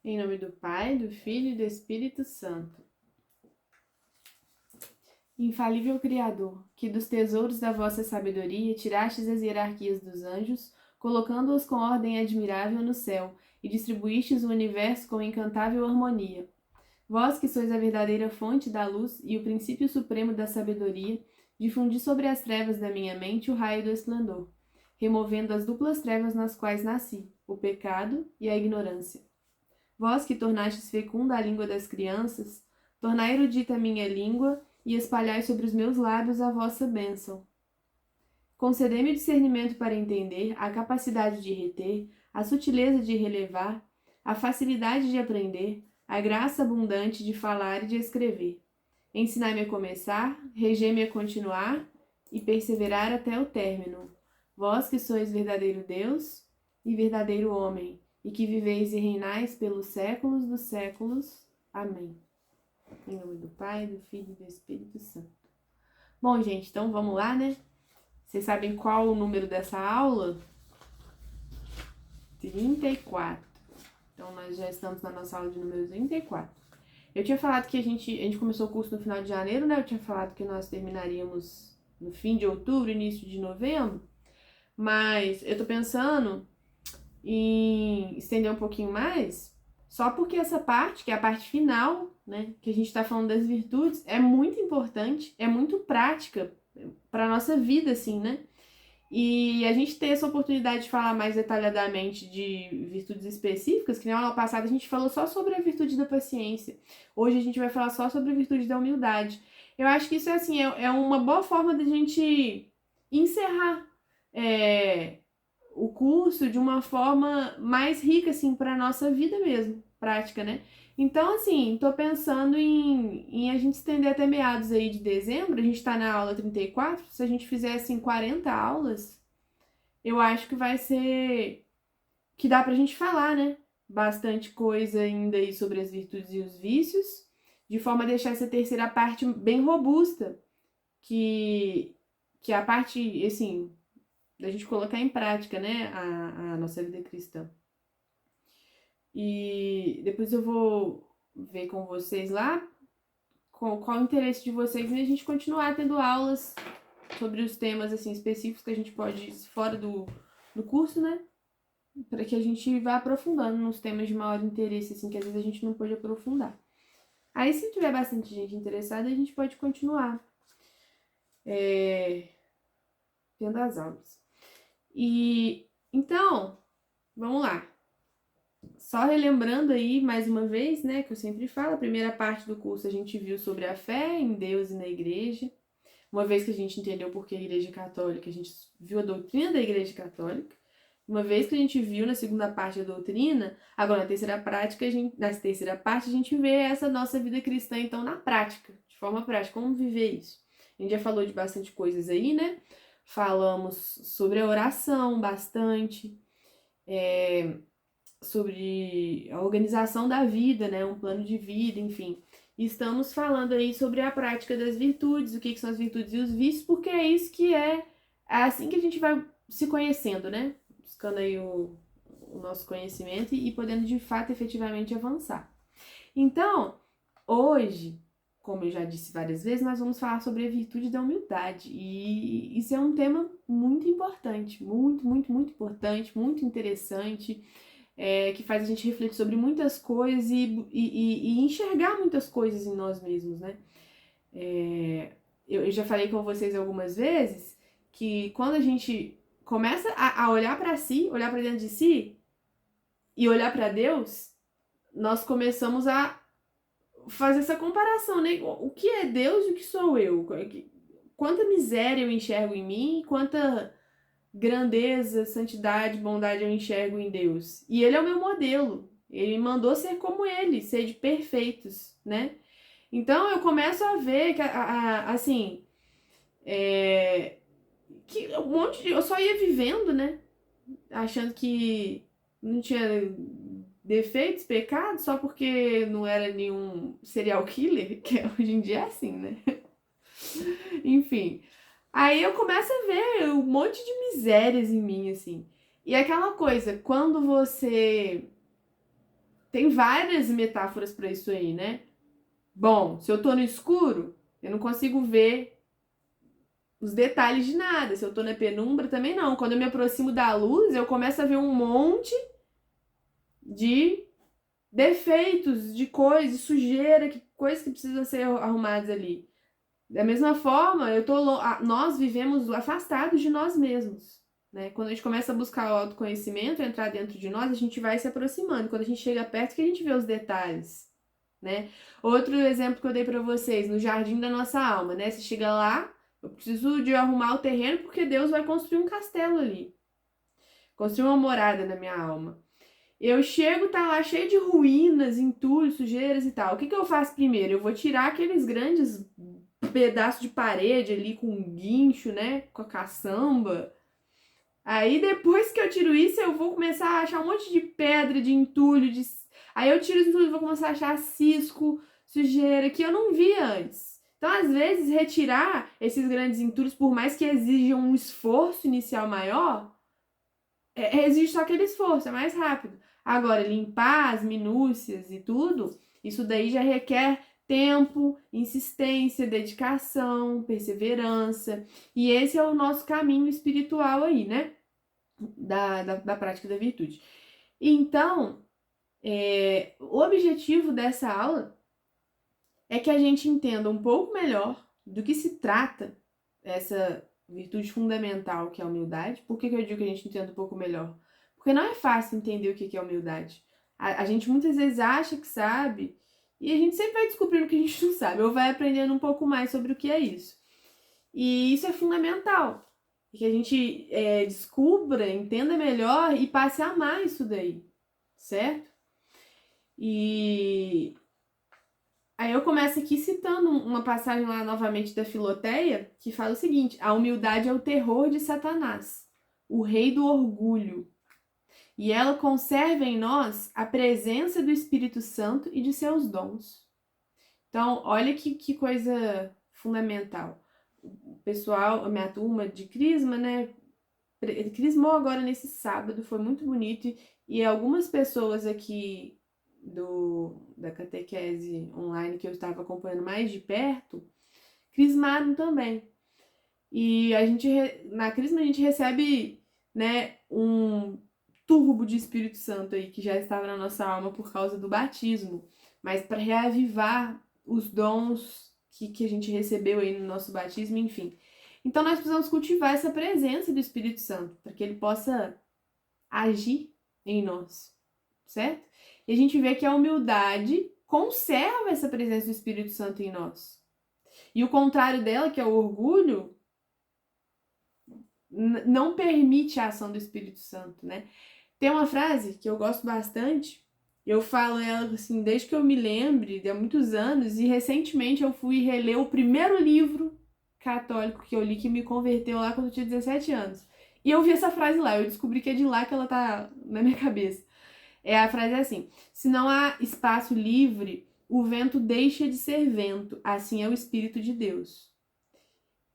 Em nome do Pai, do Filho e do Espírito Santo. Infalível Criador, que dos tesouros da vossa sabedoria tirastes as hierarquias dos anjos, colocando-os com ordem admirável no céu, e distribuístes o universo com encantável harmonia. Vós que sois a verdadeira fonte da luz e o princípio supremo da sabedoria, difundi sobre as trevas da minha mente o raio do esplendor, removendo as duplas trevas nas quais nasci, o pecado e a ignorância. Vós que tornastes fecunda a língua das crianças, tornai erudita a minha língua e espalhai sobre os meus lábios a vossa bênção. Concedei-me o discernimento para entender, a capacidade de reter, a sutileza de relevar, a facilidade de aprender, a graça abundante de falar e de escrever. Ensinai-me a começar, regei-me a continuar e perseverar até o término. Vós que sois verdadeiro Deus e verdadeiro homem, e que viveis e reinais pelos séculos dos séculos. Amém. Em nome do Pai, do Filho e do Espírito Santo. Bom, gente, então vamos lá, né? Vocês sabem qual o número dessa aula? 34. Então, nós já estamos na nossa aula de número 34. Eu tinha falado que a gente começou o curso no final de janeiro, né? Eu tinha falado que nós terminaríamos no fim de outubro, início de novembro. Mas eu tô pensando em estender um pouquinho mais, só porque essa parte, que é a parte final, né, que a gente está falando das virtudes, é muito importante, é muito prática para a nossa vida, assim, né? E a gente ter essa oportunidade de falar mais detalhadamente de virtudes específicas, que na aula passada a gente falou só sobre a virtude da paciência. Hoje a gente vai falar só sobre a virtude da humildade. Eu acho que isso assim, é uma boa forma da gente encerrar o curso de uma forma mais rica, assim, para a nossa vida mesmo, prática, né? Então, assim, tô pensando em a gente estender até meados aí de dezembro, a gente tá na aula 34, se a gente fizer, assim, 40 aulas, eu acho que vai ser, que dá pra gente falar, né? Bastante coisa ainda aí sobre as virtudes e os vícios, de forma a deixar essa terceira parte bem robusta, que é a parte, assim, da gente colocar em prática, né, a nossa vida cristã. E depois eu vou ver com vocês lá qual o interesse de vocês em a gente continuar tendo aulas sobre os temas assim específicos que a gente pode, fora do curso, né, para que a gente vá aprofundando nos temas de maior interesse, assim, que às vezes a gente não pode aprofundar. Aí, se tiver bastante gente interessada, a gente pode continuar tendo as aulas. E então, vamos lá. Só relembrando aí mais uma vez, né, que eu sempre falo, a primeira parte do curso a gente viu sobre a fé em Deus e na igreja. Uma vez que a gente entendeu por que a igreja católica, a gente viu a doutrina da igreja católica. Uma vez que a gente viu na segunda parte a doutrina, agora na terceira parte a gente vê essa nossa vida cristã, então, na prática, de forma prática, como viver isso. A gente já falou de bastante coisas aí, né? Falamos sobre a oração bastante, sobre a organização da vida, né? Um plano de vida, enfim. Estamos falando aí sobre a prática das virtudes, o que são as virtudes e os vícios, porque é isso que é assim que a gente vai se conhecendo, né? Buscando aí o nosso conhecimento e podendo de fato efetivamente avançar. Então, hoje, como eu já disse várias vezes, nós vamos falar sobre a virtude da humildade. E isso é um tema muito importante, muito, muito, muito importante, muito interessante, que faz a gente refletir sobre muitas coisas e enxergar muitas coisas em nós mesmos, né? Eu já falei com vocês algumas vezes que quando a gente começa a olhar para si, olhar para dentro de si e olhar para Deus, nós começamos a fazer essa comparação, né? O que é Deus e o que sou eu? Quanta miséria eu enxergo em mim, quanta grandeza, santidade, bondade eu enxergo em Deus. E Ele é o meu modelo. Ele me mandou ser como Ele, ser de perfeitos, né? Então eu começo a ver que, assim, que um monte de... Eu só ia vivendo, né? Achando que não tinha defeitos, pecados, só porque não era nenhum serial killer, que hoje em dia é assim, né? Enfim. Aí eu começo a ver um monte de misérias em mim, assim. E aquela coisa, quando você tem várias metáforas para isso aí, né? Bom, se eu tô no escuro, eu não consigo ver os detalhes de nada. Se eu tô na penumbra, também não. Quando eu me aproximo da luz, eu começo a ver um monte de defeitos, de coisas, de sujeira, coisas que precisam ser arrumadas ali. Da mesma forma, nós vivemos afastados de nós mesmos. Né? Quando a gente começa a buscar o autoconhecimento, entrar dentro de nós, a gente vai se aproximando. Quando a gente chega perto, que a gente vê os detalhes. Né? Outro exemplo que eu dei para vocês, no jardim da nossa alma, né? Você chega lá, eu preciso de arrumar o terreno porque Deus vai construir um castelo ali. Construir uma morada na minha alma. Eu chego, tá lá cheio de ruínas, entulhos, sujeiras e tal. O que eu faço primeiro? Eu vou tirar aqueles grandes pedaços de parede ali com guincho, né? Com a caçamba. Aí depois que eu tiro isso, eu vou começar a achar um monte de pedra, de entulho, Aí eu tiro isso tudo e vou começar a achar cisco, sujeira, que eu não vi antes. Então, às vezes, retirar esses grandes entulhos, por mais que exijam um esforço inicial maior, exige só aquele esforço, é mais rápido. Agora, limpar as minúcias e tudo, isso daí já requer tempo, insistência, dedicação, perseverança. E esse é o nosso caminho espiritual aí, né? Da prática da virtude. Então, o objetivo dessa aula é que a gente entenda um pouco melhor do que se trata essa virtude fundamental que é a humildade. Por que eu digo que a gente entenda um pouco melhor? Porque não é fácil entender o que é humildade. A gente muitas vezes acha que sabe e a gente sempre vai descobrindo que a gente não sabe ou vai aprendendo um pouco mais sobre o que é isso. E isso é fundamental. Que a gente descubra, entenda melhor e passe a amar isso daí, certo? E aí eu começo aqui citando uma passagem lá novamente da Filoteia, que fala o seguinte: a humildade é o terror de Satanás, o rei do orgulho, e ela conserva em nós a presença do Espírito Santo e de seus dons. Então, olha que coisa fundamental. O pessoal, a minha turma de Crisma, né, crismou agora nesse sábado, foi muito bonito, e algumas pessoas aqui da catequese online que eu estava acompanhando mais de perto, crismaram também. E na crisma a gente recebe, né, um turbo de Espírito Santo aí que já estava na nossa alma por causa do batismo, mas para reavivar os dons que a gente recebeu aí no nosso batismo, enfim. Então nós precisamos cultivar essa presença do Espírito Santo para que ele possa agir em nós, certo? E a gente vê que a humildade conserva essa presença do Espírito Santo em nós. E o contrário dela, que é o orgulho, não permite a ação do Espírito Santo, né? Tem uma frase que eu gosto bastante, eu falo ela assim, desde que eu me lembre, há muitos anos, e recentemente eu fui reler o primeiro livro católico que eu li, que me converteu lá quando eu tinha 17 anos. E eu vi essa frase lá, eu descobri que é de lá que ela tá na minha cabeça. A frase é assim: se não há espaço livre, o vento deixa de ser vento, assim é o Espírito de Deus.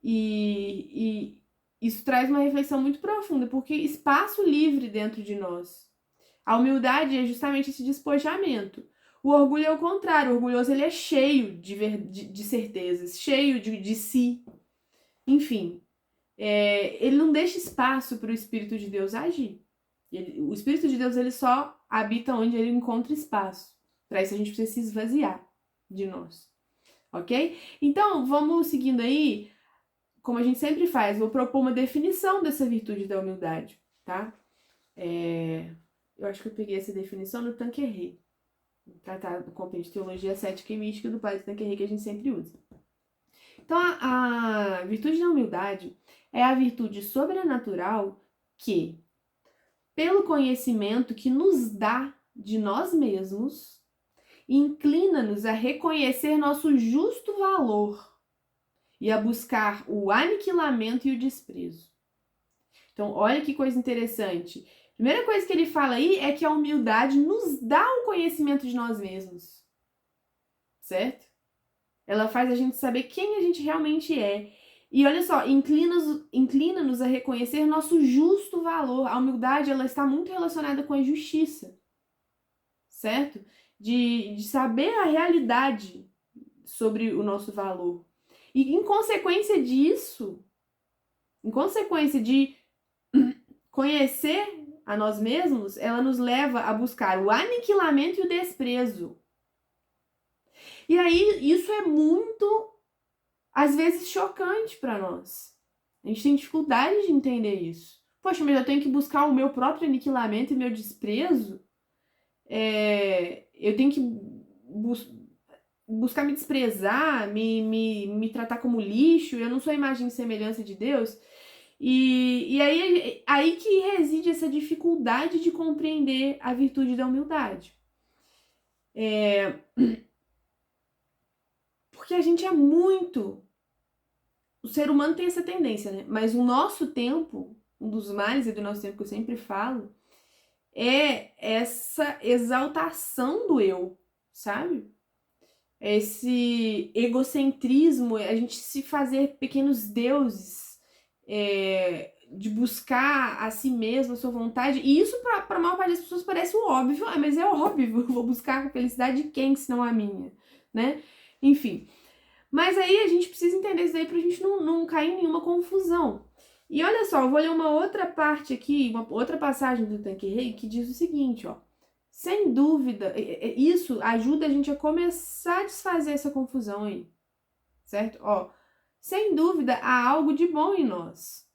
E isso traz uma reflexão muito profunda, porque espaço livre dentro de nós. A humildade é justamente esse despojamento. O orgulho é o contrário, o orgulhoso ele é cheio de certezas, cheio de si. Enfim, ele não deixa espaço para o Espírito de Deus agir. O Espírito de Deus ele só habita onde ele encontra espaço. Para isso a gente precisa se esvaziar de nós. Ok? Então, vamos seguindo aí, como a gente sempre faz, vou propor uma definição dessa virtude da humildade, tá? Eu acho que eu peguei essa definição no Tanqueray, no Tratado do Compêndio de Teologia Cética e Mística do Padre Tanqueray, que a gente sempre usa. Então, a virtude da humildade é a virtude sobrenatural que, pelo conhecimento que nos dá de nós mesmos, inclina-nos a reconhecer nosso justo valor e a buscar o aniquilamento e o desprezo. Então, olha que coisa interessante. Primeira coisa que ele fala aí é que a humildade nos dá o conhecimento de nós mesmos, certo? Ela faz a gente saber quem a gente realmente é. E olha só, inclina-nos a reconhecer nosso justo valor. A humildade, ela está muito relacionada com a justiça, certo? De saber a realidade sobre o nosso valor. E em consequência disso, em consequência de conhecer a nós mesmos, ela nos leva a buscar o aniquilamento e o desprezo. E aí, isso é muito, às vezes, chocante para nós. A gente tem dificuldade de entender isso. Poxa, mas eu tenho que buscar o meu próprio aniquilamento e meu desprezo? Eu tenho que buscar me desprezar, me tratar como lixo, eu não sou a imagem e semelhança de Deus. E aí que reside essa dificuldade de compreender a virtude da humildade. Porque a gente é muito... O ser humano tem essa tendência, né? Mas o nosso tempo, um dos males do nosso tempo que eu sempre falo, é essa exaltação do eu, sabe? Esse egocentrismo, a gente se fazer pequenos deuses, de buscar a si mesmo, a sua vontade. E isso, para a maior parte das pessoas, parece óbvio. Ah, mas é óbvio, eu vou buscar a felicidade de quem, se não a minha, né? Enfim. Mas aí a gente precisa entender isso daí pra gente não cair em nenhuma confusão. E olha só, eu vou ler uma outra parte aqui, uma outra passagem do Tanqueray que diz o seguinte, ó. Sem dúvida, isso ajuda a gente a começar a desfazer essa confusão aí, certo? Ó, sem dúvida, há algo de bom em nós.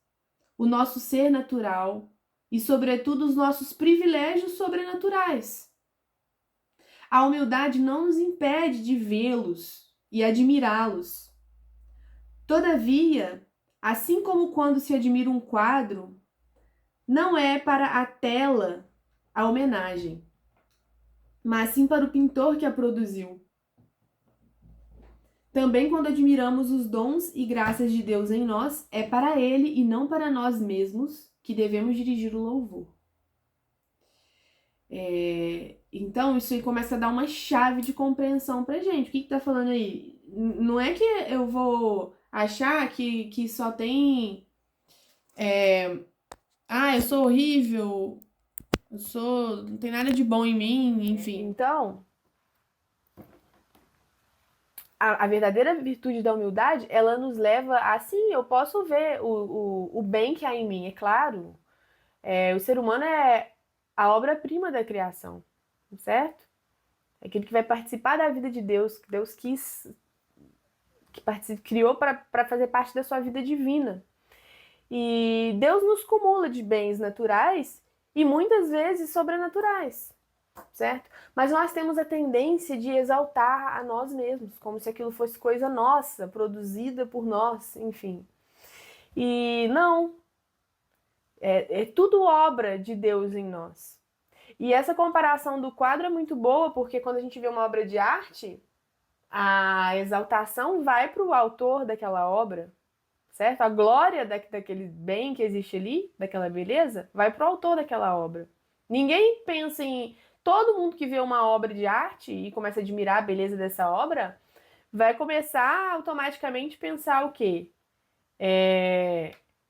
O nosso ser natural e, sobretudo, os nossos privilégios sobrenaturais. A humildade não nos impede de vê-los e admirá-los. Todavia, assim como quando se admira um quadro, não é para a tela a homenagem, mas sim para o pintor que a produziu. Também quando admiramos os dons e graças de Deus em nós, é para Ele e não para nós mesmos que devemos dirigir o louvor. Então, isso aí começa a dar uma chave de compreensão pra gente. O que tá falando aí? Não é que eu vou achar que só tem... eu sou horrível, não tem nada de bom em mim, enfim. Então, a verdadeira virtude da humildade, ela nos leva a, sim, eu posso ver o bem que há em mim, é claro. O ser humano é a obra-prima da criação, certo? É aquele que vai participar da vida de Deus, que Deus criou para fazer parte da sua vida divina. E Deus nos cumula de bens naturais e muitas vezes sobrenaturais, certo? Mas nós temos a tendência de exaltar a nós mesmos, como se aquilo fosse coisa nossa, produzida por nós, enfim. E não, é tudo obra de Deus em nós. E essa comparação do quadro é muito boa, porque quando a gente vê uma obra de arte, a exaltação vai para o autor daquela obra, certo? A glória daquele bem que existe ali, daquela beleza, vai para o autor daquela obra. Ninguém pensa em... Todo mundo que vê uma obra de arte e começa a admirar a beleza dessa obra, vai começar automaticamente pensar o quê?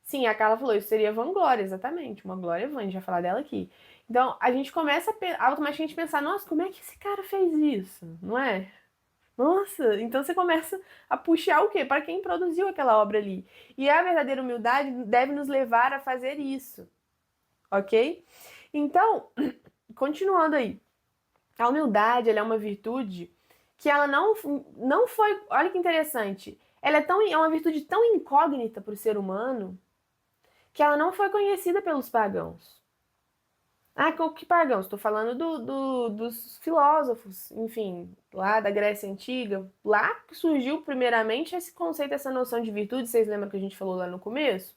Sim, a Carla falou, isso seria vanglória, exatamente. Uma glória vã, a gente vai falar dela aqui. Então, a gente começa a automaticamente pensar, nossa, como é que esse cara fez isso? Não é? Nossa, então você começa a puxar o quê? Para quem produziu aquela obra ali. E a verdadeira humildade deve nos levar a fazer isso, ok? Então, continuando aí. A humildade, ela é uma virtude que ela não foi... Olha que interessante. Ela é uma virtude tão incógnita para o ser humano que ela não foi conhecida pelos pagãos. Ah, que pagãos? Estou falando dos filósofos, enfim, lá da Grécia Antiga. Lá que surgiu primeiramente esse conceito, essa noção de virtude. Vocês lembram que a gente falou lá no começo?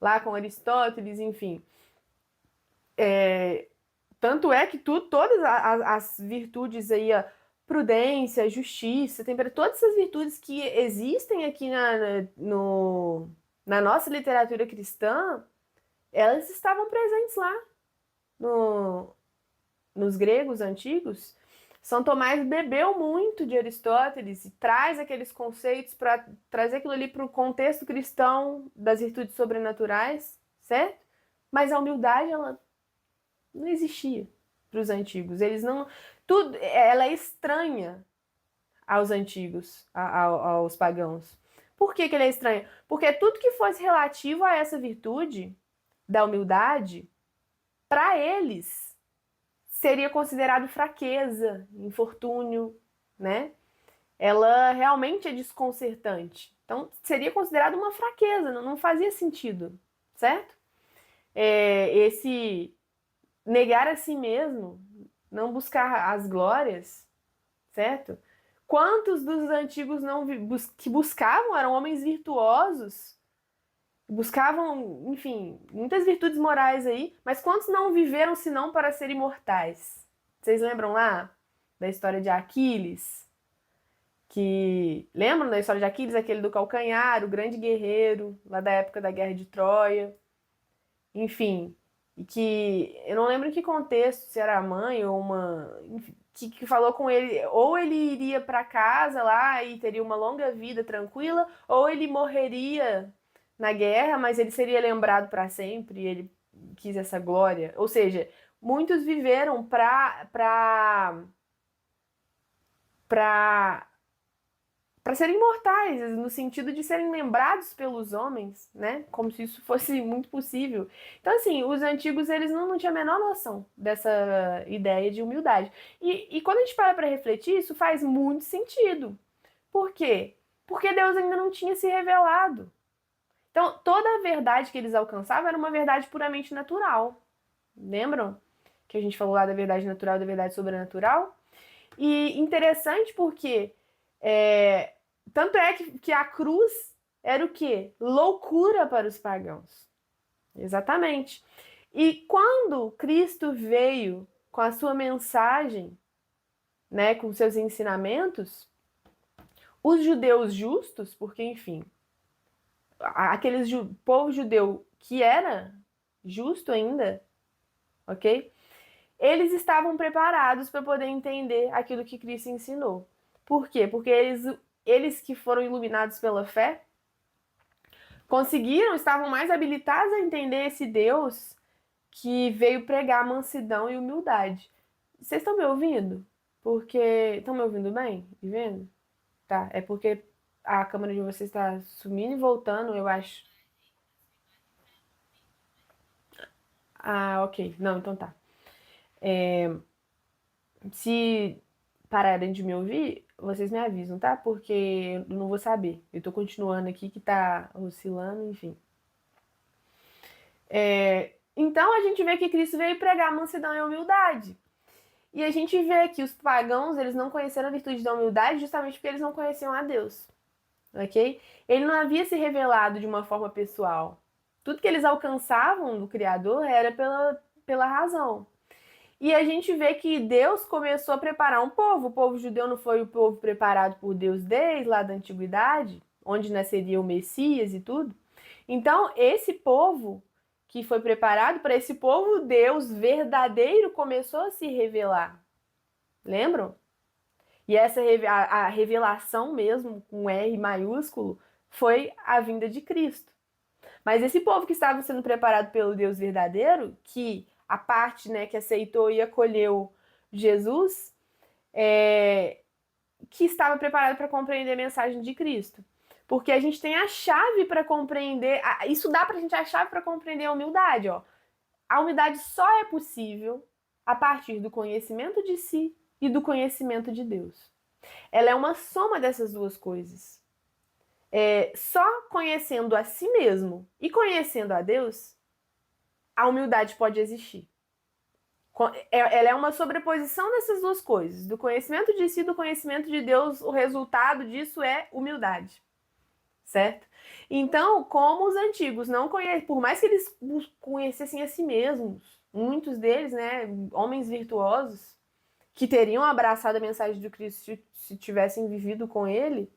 Lá com Aristóteles, enfim. Tanto é que todas as virtudes aí, a prudência, justiça, todas essas virtudes que existem aqui na nossa literatura cristã, elas estavam presentes lá nos gregos antigos. São Tomás bebeu muito de Aristóteles e traz aqueles conceitos para trazer aquilo ali para o contexto cristão das virtudes sobrenaturais, certo? Mas a humildade, ela não existia para os antigos. Eles não... tudo, ela é estranha aos antigos, aos pagãos. Por que ela é estranha? Porque tudo que fosse relativo a essa virtude da humildade, para eles, seria considerado fraqueza, infortúnio, né? Ela realmente é desconcertante. Então, seria considerado uma fraqueza, não fazia sentido, certo? Esse negar a si mesmo, não buscar as glórias, certo? Quantos dos antigos não que buscavam eram homens virtuosos, buscavam, enfim, muitas virtudes morais aí, mas quantos não viveram senão para ser imortais? Vocês lembram lá da história de Aquiles? Que lembram da história de Aquiles, aquele do calcanhar, o grande guerreiro, lá da época da Guerra de Troia? Enfim, e que eu não lembro em que contexto, se era a mãe ou uma, enfim, que falou com ele, ou ele iria para casa lá e teria uma longa vida tranquila, ou ele morreria na guerra, mas ele seria lembrado para sempre, e ele quis essa glória. Ou seja, muitos viveram para serem imortais, no sentido de serem lembrados pelos homens, né? Como se isso fosse muito possível. Então, assim, os antigos, eles não tinham a menor noção dessa ideia de humildade. E quando a gente para refletir, isso faz muito sentido. Por quê? Porque Deus ainda não tinha se revelado. Então, toda a verdade que eles alcançavam era uma verdade puramente natural. Lembram que a gente falou lá da verdade natural e da verdade sobrenatural? E interessante porque tanto é que a cruz era o quê? Loucura para os pagãos. Exatamente. E quando Cristo veio com a sua mensagem, né, com seus ensinamentos, os judeus justos, porque enfim, aqueles povo judeu que era justo ainda, ok? Eles estavam preparados para poder entender aquilo que Cristo ensinou. Por quê? Porque eles que foram iluminados pela fé conseguiram, estavam mais habilitados a entender esse Deus que veio pregar mansidão e humildade. Vocês estão me ouvindo? Porque estão me ouvindo bem? E vendo? Tá, é porque a câmera de vocês está sumindo e voltando, eu acho. Ah, ok. Não, então tá. Se pararem de me ouvir, vocês me avisam, tá? Porque eu não vou saber. Eu tô continuando aqui que tá oscilando, enfim. Então a gente vê que Cristo veio pregar mansidão e humildade. E a gente vê que os pagãos, eles não conheceram a virtude da humildade justamente porque eles não conheciam a Deus. Ok? Ele não havia se revelado de uma forma pessoal. Tudo que eles alcançavam do Criador era pela razão. E a gente vê que Deus começou a preparar um povo. O povo judeu não foi o povo preparado por Deus desde lá da antiguidade, onde nasceria o Messias e tudo. Então, esse povo que foi preparado, para esse povo, Deus verdadeiro começou a se revelar. Lembram? E essa a revelação mesmo, com R maiúsculo, foi a vinda de Cristo. Mas esse povo que estava sendo preparado pelo Deus verdadeiro, que a parte, né, que aceitou e acolheu Jesus, que estava preparado para compreender a mensagem de Cristo. Porque a gente tem a chave para compreender, isso dá para a gente a chave para compreender a humildade, ó. A humildade só é possível a partir do conhecimento de si e do conhecimento de Deus. Ela é uma soma dessas duas coisas. Só conhecendo a si mesmo e conhecendo a Deus, a humildade pode existir. Ela é uma sobreposição dessas duas coisas, do conhecimento de si e do conhecimento de Deus. O resultado disso é humildade, certo? Então, como os antigos não conhecem, por mais que eles conhecessem a si mesmos, muitos deles, né, homens virtuosos, que teriam abraçado a mensagem de Cristo se tivessem vivido com ele,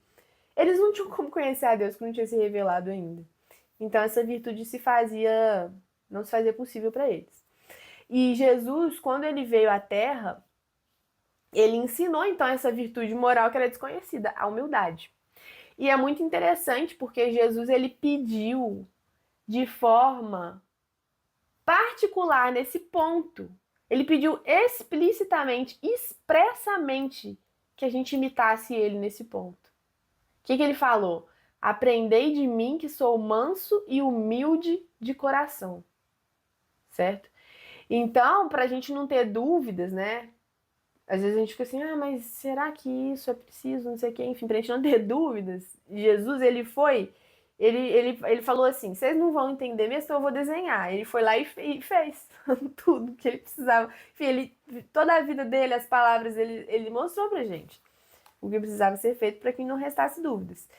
eles não tinham como conhecer a Deus, que não tinha se revelado ainda. Então essa virtude não se fazia possível para eles. E Jesus, quando ele veio à Terra, ele ensinou então essa virtude moral que era desconhecida, a humildade. E é muito interessante porque Jesus ele pediu de forma particular nesse ponto Ele pediu explicitamente, expressamente, que a gente imitasse ele nesse ponto. O que ele falou? Aprendei de mim que sou manso e humilde de coração. Certo? Então, para a gente não ter dúvidas, né? Às vezes a gente fica assim, mas será que isso é preciso, não sei o quê. Enfim, pra gente não ter dúvidas, Jesus, ele falou assim, vocês não vão entender mesmo, então eu vou desenhar. Ele foi lá e fez tudo que ele precisava. Enfim, toda a vida dele, as palavras, ele mostrou pra gente o que precisava ser feito para que não restasse dúvidas.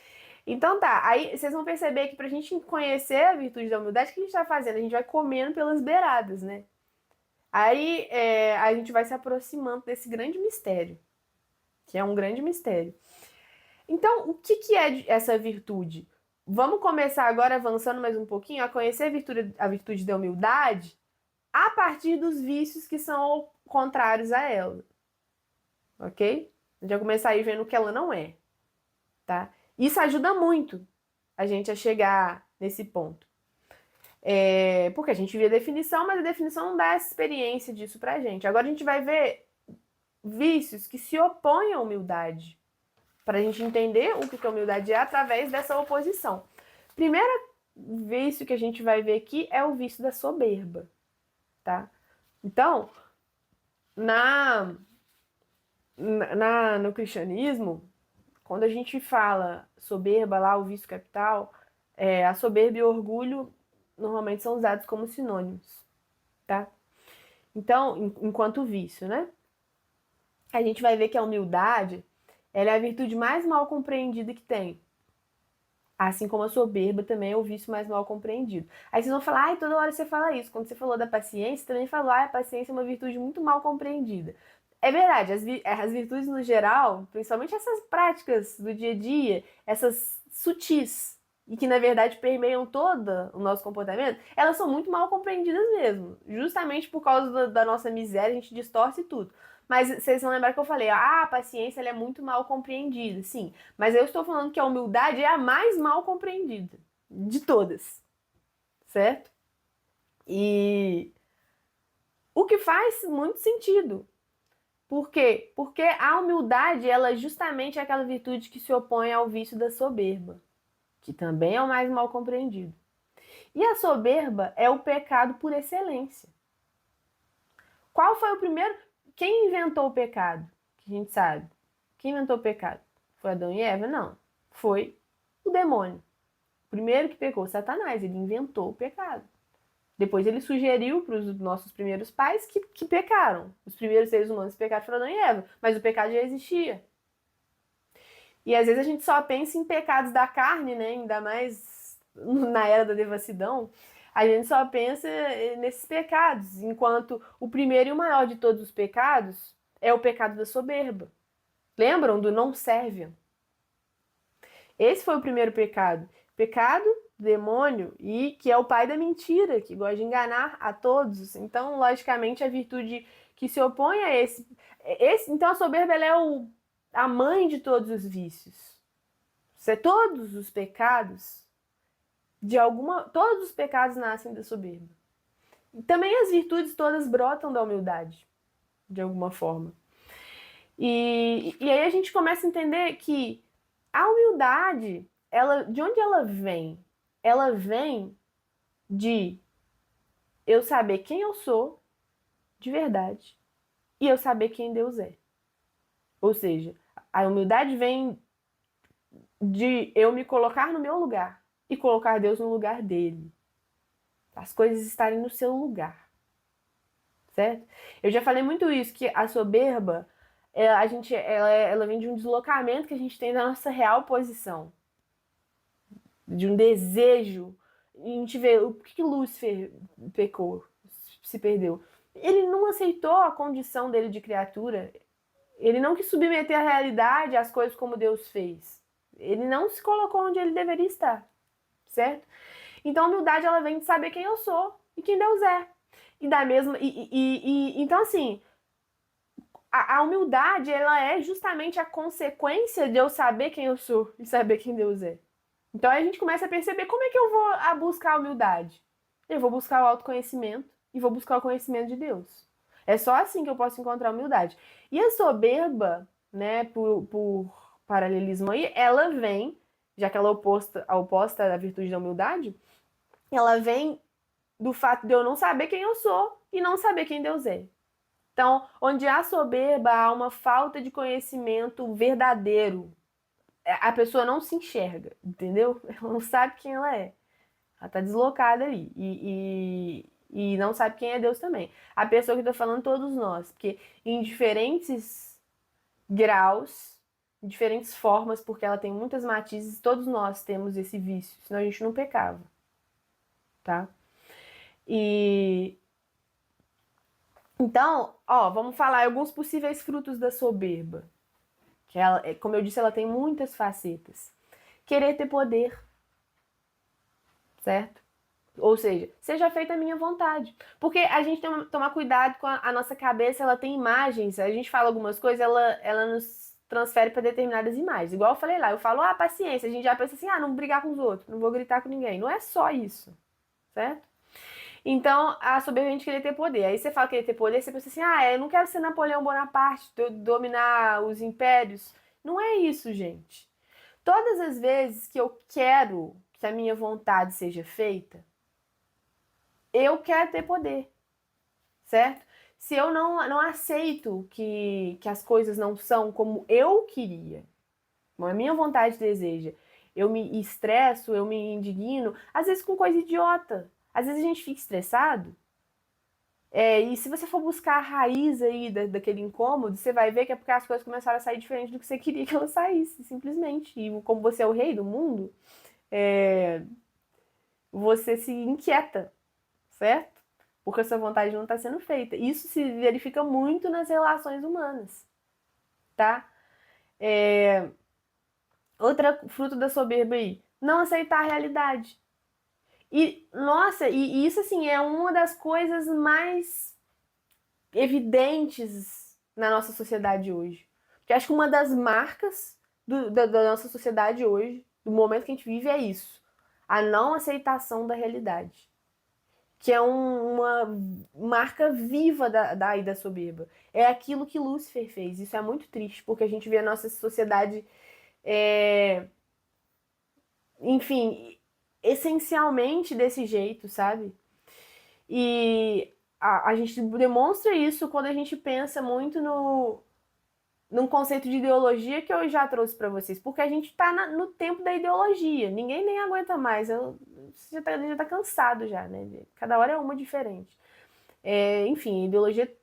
Então tá, aí vocês vão perceber que pra gente conhecer a virtude da humildade, o que a gente tá fazendo? A gente vai comendo pelas beiradas, né? Aí a gente vai se aproximando desse grande mistério, que é um grande mistério. Então, o que é essa virtude? Vamos começar agora, avançando mais um pouquinho, a conhecer a virtude da humildade a partir dos vícios que são contrários a ela. Ok? A gente vai começar aí vendo o que ela não é. Tá? Isso ajuda muito a gente a chegar nesse ponto. Porque a gente vê a definição, mas a definição não dá essa experiência disso pra gente. Agora a gente vai ver vícios que se opõem à humildade, para a gente entender o que a humildade é através dessa oposição. Primeiro vício que a gente vai ver aqui é o vício da soberba, tá? Então, no cristianismo, quando a gente fala soberba lá, o vício capital, a soberba e o orgulho normalmente são usados como sinônimos, tá? Então, enquanto vício, né? A gente vai ver que a humildade, ela é a virtude mais mal compreendida que tem. Assim como a soberba também é o vício mais mal compreendido. Aí vocês vão falar, toda hora você fala isso. Quando você falou da paciência, também falou, a paciência é uma virtude muito mal compreendida. É verdade, as virtudes no geral, principalmente essas práticas do dia a dia, essas sutis, e que na verdade permeiam todo o nosso comportamento, elas são muito mal compreendidas mesmo. Justamente por causa da nossa miséria, a gente distorce tudo. Mas vocês vão lembrar que eu falei, a paciência ela é muito mal compreendida, sim. Mas eu estou falando que a humildade é a mais mal compreendida de todas, certo? E o que faz muito sentido. Por quê? Porque a humildade, ela justamente é aquela virtude que se opõe ao vício da soberba, que também é o mais mal compreendido. E a soberba é o pecado por excelência. Qual foi o primeiro? Quem inventou o pecado? Que a gente sabe. Quem inventou o pecado? Foi Adão e Eva? Não. Foi o demônio. O primeiro que pecou, Satanás. Ele inventou o pecado. Depois ele sugeriu para os nossos primeiros pais que pecaram. Os primeiros seres humanos que pecaram foram Adão e Eva. Mas o pecado já existia. E às vezes a gente só pensa em pecados da carne, né? Ainda mais na era da devassidão. A gente só pensa nesses pecados, enquanto o primeiro e o maior de todos os pecados é o pecado da soberba. Lembram do não serviam? Esse foi o primeiro pecado. Pecado, demônio, e que é o pai da mentira, que gosta de enganar a todos. Então, logicamente, a virtude que se opõe a então, a soberba ela é a mãe de todos os vícios. Todos os pecados, todos os pecados nascem da soberba. E também as virtudes todas brotam da humildade, de alguma forma. E aí a gente começa a entender que a humildade, de onde ela vem? Ela vem de eu saber quem eu sou de verdade e eu saber quem Deus é. Ou seja, a humildade vem de eu me colocar no meu lugar e colocar Deus no lugar dele. As coisas estarem no seu lugar. Certo? Eu já falei muito isso, que a soberba, ela vem de um deslocamento que a gente tem da nossa real posição. De um desejo. A gente vê o que Lúcifer pecou, se perdeu. Ele não aceitou a condição dele de criatura. Ele não quis submeter a realidade às coisas como Deus fez. Ele não se colocou onde ele deveria estar. Certo? Então a humildade ela vem de saber quem eu sou e quem Deus é. E da mesma. Então, assim, a humildade ela é justamente a consequência de eu saber quem eu sou e saber quem Deus é. Então aí a gente começa a perceber como é que eu vou buscar a humildade. Eu vou buscar o autoconhecimento e vou buscar o conhecimento de Deus. É só assim que eu posso encontrar humildade. E a soberba, né, por paralelismo aí, ela vem, já que ela é oposta da virtude da humildade, ela vem do fato de eu não saber quem eu sou e não saber quem Deus é. Então, onde há soberba, há uma falta de conhecimento verdadeiro. A pessoa não se enxerga, entendeu? Ela não sabe quem ela é. Ela tá deslocada ali. E não sabe quem é Deus também. A pessoa que eu tô falando, todos nós. Porque em diferentes graus, em diferentes formas, porque ela tem muitas matizes, todos nós temos esse vício. Senão a gente não pecava, tá? E então, ó, vamos falar alguns possíveis frutos da soberba. Que ela, como eu disse, ela tem muitas facetas. Querer ter poder, certo? Ou seja, seja feita a minha vontade. Porque a gente tem que tomar cuidado com a nossa cabeça, ela tem imagens. A gente fala algumas coisas, ela nos transfere para determinadas imagens. Igual eu falei lá, eu falo, paciência. A gente já pensa assim, não brigar com os outros, não vou gritar com ninguém. Não é só isso, certo? Então, a soberba a gente querer ter poder. Aí você fala querer ter poder, você pensa assim, eu não quero ser Napoleão Bonaparte, dominar os impérios. Não é isso, gente. Todas as vezes que eu quero que a minha vontade seja feita, eu quero ter poder, certo? Se eu não aceito que as coisas não são como eu queria, como a minha vontade deseja, eu me estresso, eu me indigno, às vezes com coisa idiota. Às vezes a gente fica estressado. E se você for buscar a raiz aí daquele incômodo, você vai ver que é porque as coisas começaram a sair diferente do que você queria que elas saíssem, simplesmente. E como você é o rei do mundo, você se inquieta, certo? Porque a sua vontade não está sendo feita. Isso se verifica muito nas relações humanas, tá? Outra fruto da soberba aí, não aceitar a realidade. E, nossa, e isso assim é uma das coisas mais evidentes na nossa sociedade hoje. Porque acho que uma das marcas da nossa sociedade hoje, do momento que a gente vive, é isso. A não aceitação da realidade. Que é uma marca viva da soberba. É aquilo que Lúcifer fez. Isso é muito triste, porque a gente vê a nossa sociedade, enfim, essencialmente desse jeito, sabe? E a gente demonstra isso quando a gente pensa muito num conceito de ideologia que eu já trouxe para vocês, porque a gente está no tempo da ideologia, ninguém nem aguenta mais, você já tá cansado já, né? Cada hora é uma diferente. Enfim, ideologia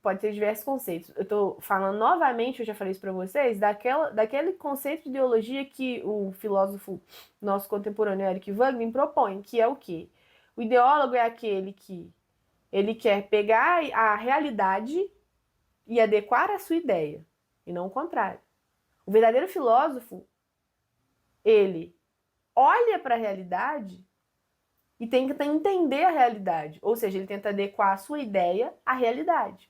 pode ter diversos conceitos. Eu estou falando novamente, eu já falei isso para vocês, daquele conceito de ideologia que o filósofo nosso contemporâneo Eric Wagner propõe, que é o quê? O ideólogo é aquele que ele quer pegar a realidade e adequar a sua ideia, e não o contrário. O verdadeiro filósofo, ele olha para a realidade e tenta entender a realidade, ou seja, ele tenta adequar a sua ideia à realidade.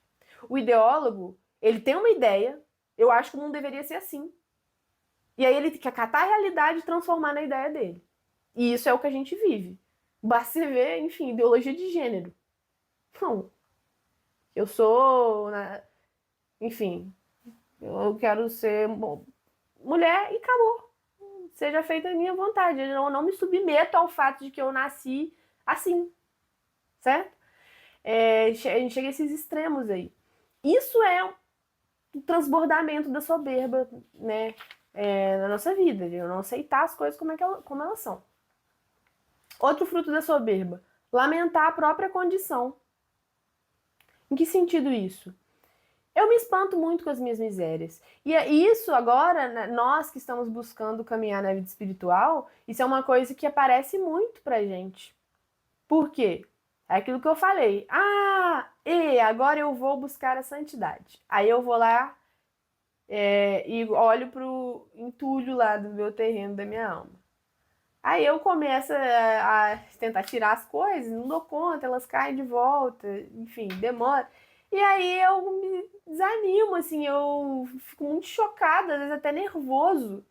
O ideólogo, ele tem uma ideia, eu acho que o mundo deveria ser assim. E aí ele quer catar a realidade e transformar na ideia dele. E isso é o que a gente vive. Basta você ver, enfim, ideologia de gênero. Não. Eu sou, enfim, eu quero ser mulher e acabou. Seja feita a minha vontade. Eu não me submeto ao fato de que eu nasci assim, certo? A gente chega a esses extremos aí. Isso é um transbordamento da soberba, né? Na nossa vida, de eu não aceitar as coisas como elas são. Outro fruto da soberba, lamentar a própria condição. Em que sentido isso? Eu me espanto muito com as minhas misérias. E isso agora, né, nós que estamos buscando caminhar na vida espiritual, isso é uma coisa que aparece muito pra gente. Por quê? É aquilo que eu falei. Agora eu vou buscar a santidade. Aí eu vou lá e olho pro entulho lá do meu terreno, da minha alma. Aí eu começo a tentar tirar as coisas, não dou conta, elas caem de volta, enfim, demora. E aí eu me desanimo, assim, eu fico muito chocada, às vezes até nervoso,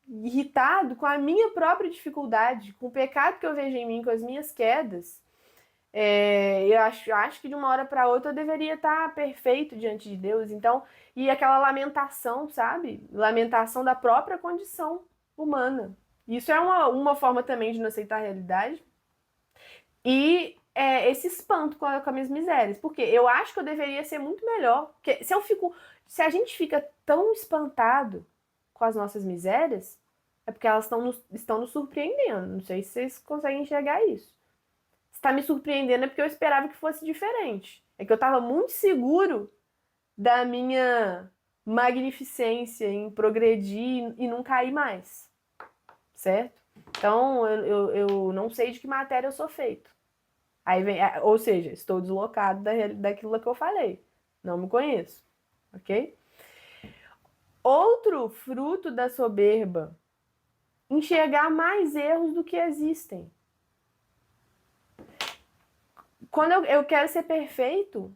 irritado com a minha própria dificuldade, com o pecado que eu vejo em mim, com as minhas quedas. Eu acho que de uma hora para outra eu deveria estar perfeito diante de Deus. Então, e aquela lamentação, sabe? Lamentação da própria condição humana. Isso é uma forma também de não aceitar a realidade. E esse espanto com as minhas misérias. Porque eu acho que eu deveria ser muito melhor. Porque se a gente fica tão espantado com as nossas misérias, é porque elas estão nos surpreendendo. Não sei se vocês conseguem enxergar isso. Se tá me surpreendendo é porque eu esperava que fosse diferente. É que eu tava muito seguro da minha magnificência em progredir e não cair mais. Certo? Então, eu não sei de que matéria eu sou feito. Aí vem, ou seja, estou deslocado daquilo que eu falei. Não me conheço. Ok? Outro fruto da soberba: enxergar mais erros do que existem. Quando eu quero ser perfeito,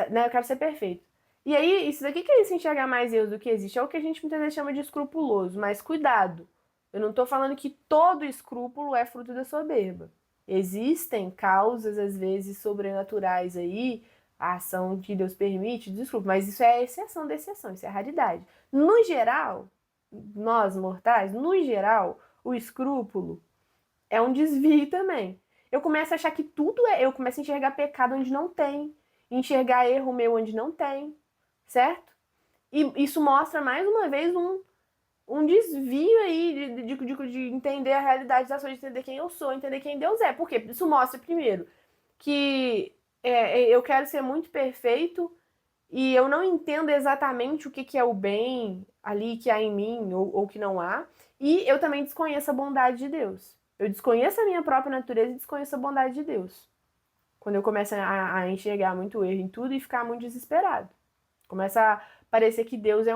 né? Eu quero ser perfeito. E aí, isso daqui que é isso, enxergar mais erros do que existe. É o que a gente muitas vezes chama de escrupuloso, mas cuidado. Eu não estou falando que todo escrúpulo é fruto da soberba. Existem causas, às vezes, sobrenaturais aí, a ação que Deus permite, desculpa, mas isso é exceção da exceção, isso é raridade. No geral, nós mortais, no geral, o escrúpulo é um desvio também. Eu começo a achar que tudo é. Eu começo a enxergar pecado onde não tem, enxergar erro meu onde não tem, certo? E isso mostra mais uma vez um desvio aí de entender a realidade das coisas, de entender quem eu sou, entender quem Deus é. Por quê? Isso mostra, primeiro, que eu quero ser muito perfeito e eu não entendo exatamente o que é o bem ali que há em mim ou que não há. E eu também desconheço a bondade de Deus. Eu desconheço a minha própria natureza e desconheço a bondade de Deus. Quando eu começo a enxergar muito erro em tudo e ficar muito desesperado. Começa a parecer que Deus é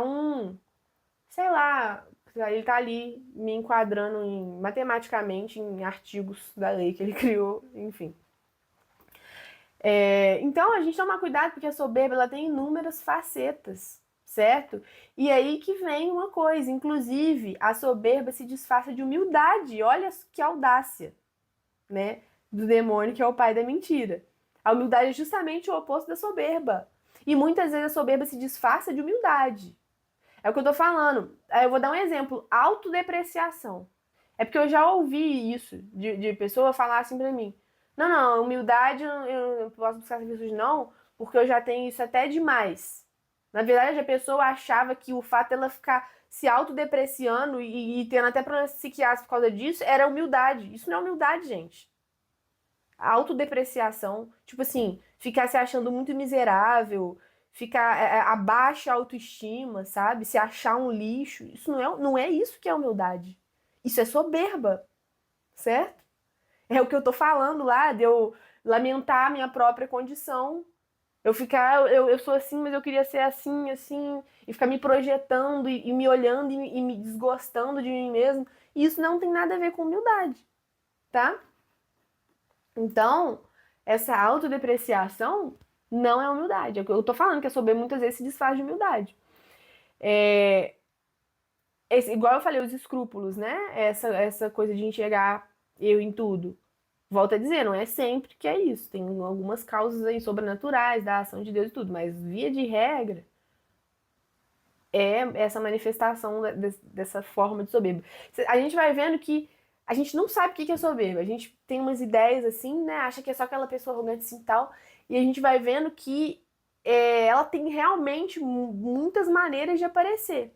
sei lá, ele tá ali me enquadrando matematicamente em artigos da lei que ele criou, enfim. Então a gente toma cuidado porque a soberba ela tem inúmeras facetas, certo? E aí que vem uma coisa, inclusive a soberba se disfarça de humildade. Olha que audácia, né? Do demônio que é o pai da mentira. A humildade é justamente o oposto da soberba. E muitas vezes a soberba se disfarça de humildade. É o que eu tô falando. Aí eu vou dar um exemplo: autodepreciação. É porque eu já ouvi isso de pessoa falar assim pra mim: não, não, humildade eu não posso buscar essa virtude, não, porque eu já tenho isso até demais. Na verdade, a pessoa achava que o fato dela ficar se autodepreciando e tendo até problemas psiquiátricos por causa disso era humildade. Isso não é humildade, gente. A autodepreciação, tipo assim, ficar se achando muito miserável, ficar a baixa autoestima, sabe? Se achar um lixo. Isso não é isso que é humildade. Isso é soberba, certo? É o que eu tô falando lá, de eu lamentar a minha própria condição. Eu ficar, eu sou assim, mas eu queria ser assim, assim, e ficar me projetando e me olhando e me desgostando de mim mesmo. E isso não tem nada a ver com humildade, tá? Então, essa autodepreciação não é humildade. Eu tô falando que a soberba muitas vezes se desfaz de humildade. Igual eu falei, os escrúpulos, né? Essa coisa de enxergar eu em tudo. Volto a dizer, não é sempre que é isso. Tem algumas causas aí sobrenaturais da ação de Deus e tudo, mas via de regra é essa manifestação dessa forma de soberba. A gente vai vendo que a gente não sabe o que é soberba. A gente tem umas ideias assim, né? Acha que é só aquela pessoa arrogante assim e tal. E a gente vai vendo que ela tem realmente muitas maneiras de aparecer.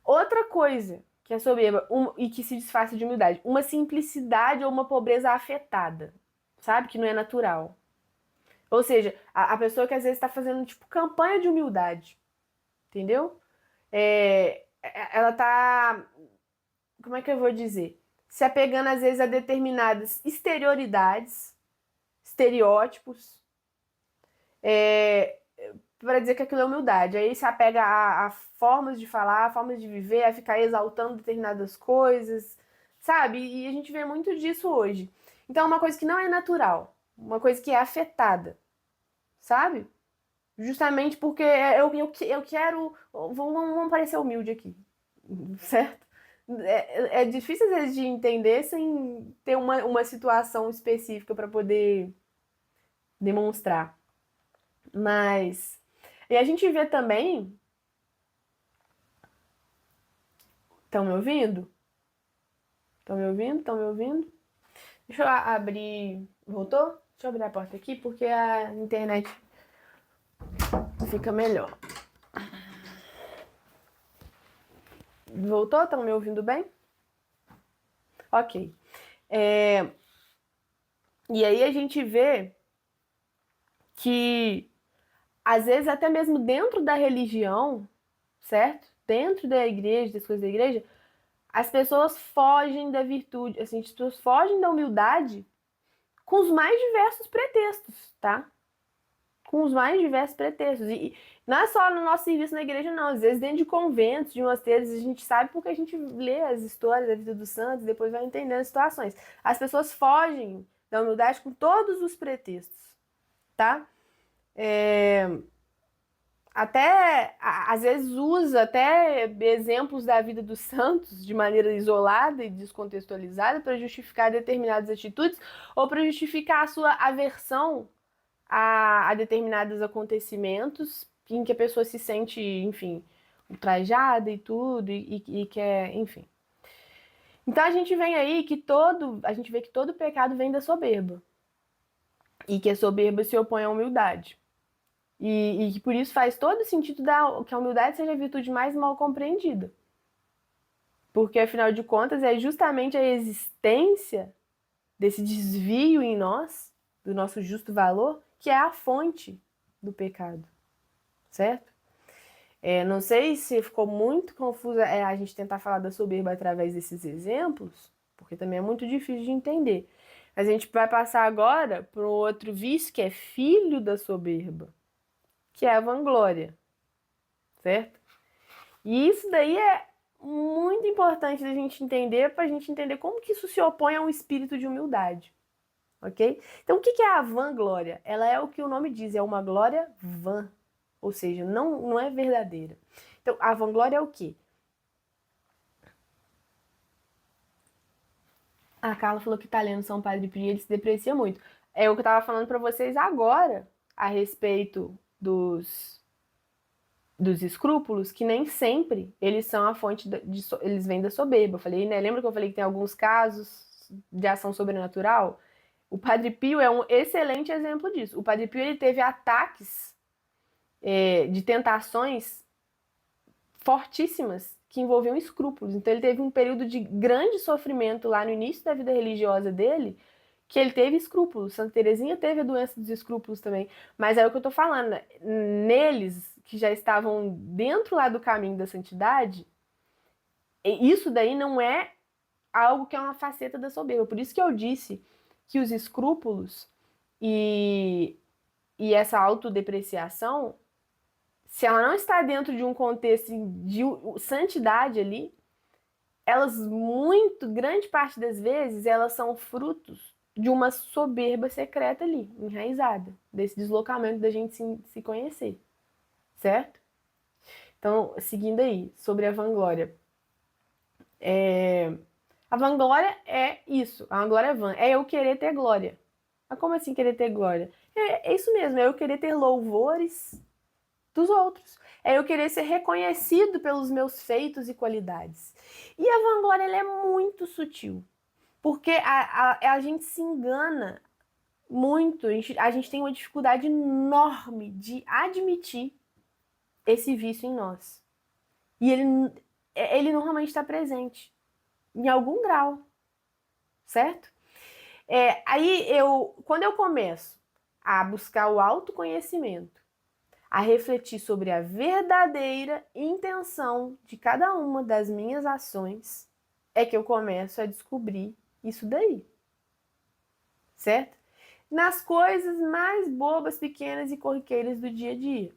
Outra coisa que é soberba e que se disfarça de humildade, uma simplicidade ou uma pobreza afetada, sabe? Que não é natural. Ou seja, a pessoa que às vezes está fazendo tipo campanha de humildade, entendeu? Ela tá, como é que eu vou dizer? Se apegando às vezes a determinadas exterioridades, estereótipos, para dizer que aquilo é humildade. Aí se apega a formas de falar, a formas de viver, a ficar exaltando determinadas coisas, sabe? E a gente vê muito disso hoje. Então é uma coisa que não é natural, uma coisa que é afetada, sabe? Justamente porque eu quero. Vamos parecer humilde aqui, certo? É difícil às vezes de entender sem ter uma situação específica para poder demonstrar. Mas... E a gente vê também... Estão me ouvindo? Estão me ouvindo? Estão me ouvindo? Deixa eu abrir... Voltou? Deixa eu abrir a porta aqui, porque a internet fica melhor. Voltou? Estão me ouvindo bem? Ok. E aí a gente vê que, às vezes, até mesmo dentro da religião, certo? Dentro da igreja, das coisas da igreja, as pessoas fogem da virtude, assim, as pessoas fogem da humildade com os mais diversos pretextos, tá? Com os mais diversos pretextos. E não é só no nosso serviço na igreja, não. Às vezes dentro de conventos, de mosteiros, a gente sabe porque a gente lê as histórias da vida dos santos e depois vai entendendo as situações. As pessoas fogem da humildade com todos os pretextos, tá? Até, às vezes, usa até exemplos da vida dos santos de maneira isolada e descontextualizada para justificar determinadas atitudes ou para justificar a sua aversão a determinados acontecimentos em que a pessoa se sente, enfim, ultrajada e tudo, e quer, enfim. Então a gente vê que todo pecado vem da soberba. E que a soberba se opõe à humildade. E que por isso faz todo sentido que a humildade seja a virtude mais mal compreendida. Porque, afinal de contas, é justamente a existência desse desvio em nós, do nosso justo valor, que é a fonte do pecado. Certo? Não sei se ficou muito confusa a gente tentar falar da soberba através desses exemplos, porque também é muito difícil de entender. Mas a gente vai passar agora para o outro vício que é filho da soberba, que é a vanglória, certo? E isso daí é muito importante da gente entender, para a gente entender como que isso se opõe a um espírito de humildade, ok? Então, o que é a vanglória? Ela é o que o nome diz, é uma glória vã, ou seja, não é verdadeira. Então, a vanglória é o quê? A Carla falou que tá lendo São Padre Pio, ele se deprecia muito. É o que eu tava falando para vocês agora, a respeito dos escrúpulos, que nem sempre eles são a fonte eles vêm da soberba. Eu falei, né? Lembra que eu falei que tem alguns casos de ação sobrenatural? O Padre Pio é um excelente exemplo disso. O Padre Pio ele teve ataques de tentações fortíssimas que envolviam escrúpulos. Então ele teve um período de grande sofrimento lá no início da vida religiosa dele, que ele teve escrúpulos. Santa Teresinha teve a doença dos escrúpulos também. Mas é o que eu tô falando, neles que já estavam dentro lá do caminho da santidade, isso daí não é algo que é uma faceta da soberba. Por isso que eu disse que os escrúpulos e essa autodepreciação, se ela não está dentro de um contexto de santidade ali, elas, grande parte das vezes, elas são frutos de uma soberba secreta ali, enraizada, desse deslocamento da gente se conhecer, certo? Então, seguindo aí, sobre a vanglória. A vanglória é isso, a vanglória é vã, é eu querer ter glória. Mas como assim querer ter glória? É isso mesmo, é eu querer ter louvores dos outros. É eu querer ser reconhecido pelos meus feitos e qualidades. E a vanglória ela é muito sutil, porque a gente se engana muito, a gente tem uma dificuldade enorme de admitir esse vício em nós. E ele normalmente está presente, em algum grau, certo? Aí quando eu começo a buscar o autoconhecimento, a refletir sobre a verdadeira intenção de cada uma das minhas ações, é que eu começo a descobrir isso daí, certo? Nas coisas mais bobas, pequenas e corriqueiras do dia a dia.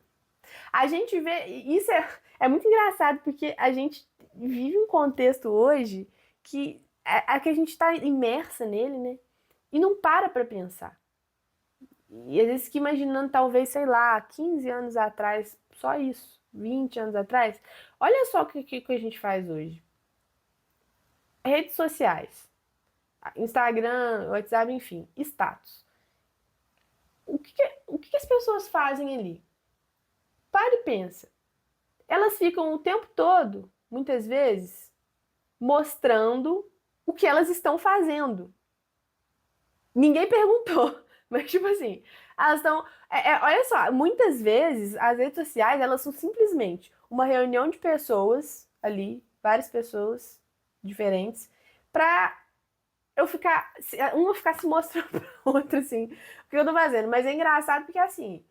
A gente vê, isso é muito engraçado, porque a gente vive um contexto hoje que a gente está imersa nele, né? E não para pensar. E às vezes fica imaginando, talvez, sei lá, 15 anos atrás, só isso, 20 anos atrás. Olha só o que a gente faz hoje. Redes sociais, Instagram, WhatsApp, enfim, status. o que as pessoas fazem ali? Para e pensa. Elas ficam o tempo todo, muitas vezes, mostrando o que elas estão fazendo. Ninguém perguntou, mas tipo assim, elas estão. Olha só, muitas vezes as redes sociais elas são simplesmente uma reunião de pessoas ali, várias pessoas diferentes, pra eu ficar, uma ficar se mostrando pra outra, assim, o que eu tô fazendo. Mas é engraçado porque assim,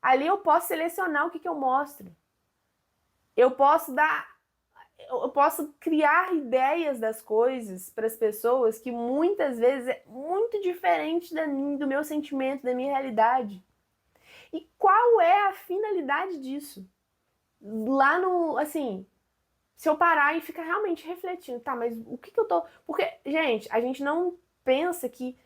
ali eu posso selecionar o que eu mostro. Eu posso dar eu posso criar ideias das coisas para as pessoas que muitas vezes é muito diferente da mim, do meu sentimento, da minha realidade. E qual é a finalidade disso? Lá no, assim, se eu parar e ficar realmente refletindo, tá, mas o que eu tô. Porque, gente, a gente não pensa que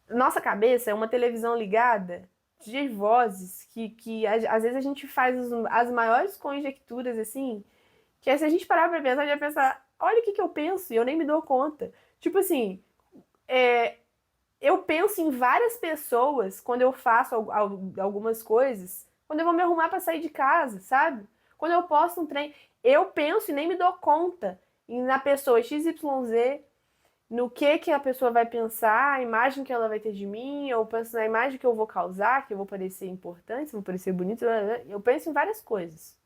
nossa cabeça é uma televisão ligada de vozes que às vezes a gente faz as maiores conjecturas assim. Que aí, se a gente parar pra pensar, a gente vai pensar, olha o que eu penso e eu nem me dou conta. Tipo assim, eu penso em várias pessoas quando eu faço algumas coisas, quando eu vou me arrumar pra sair de casa, sabe? Quando eu posto um trem, eu penso e nem me dou conta na pessoa XYZ, no que a pessoa vai pensar, a imagem que ela vai ter de mim, eu penso na imagem que eu vou causar, que eu vou parecer importante, vou parecer bonito, eu penso em várias coisas.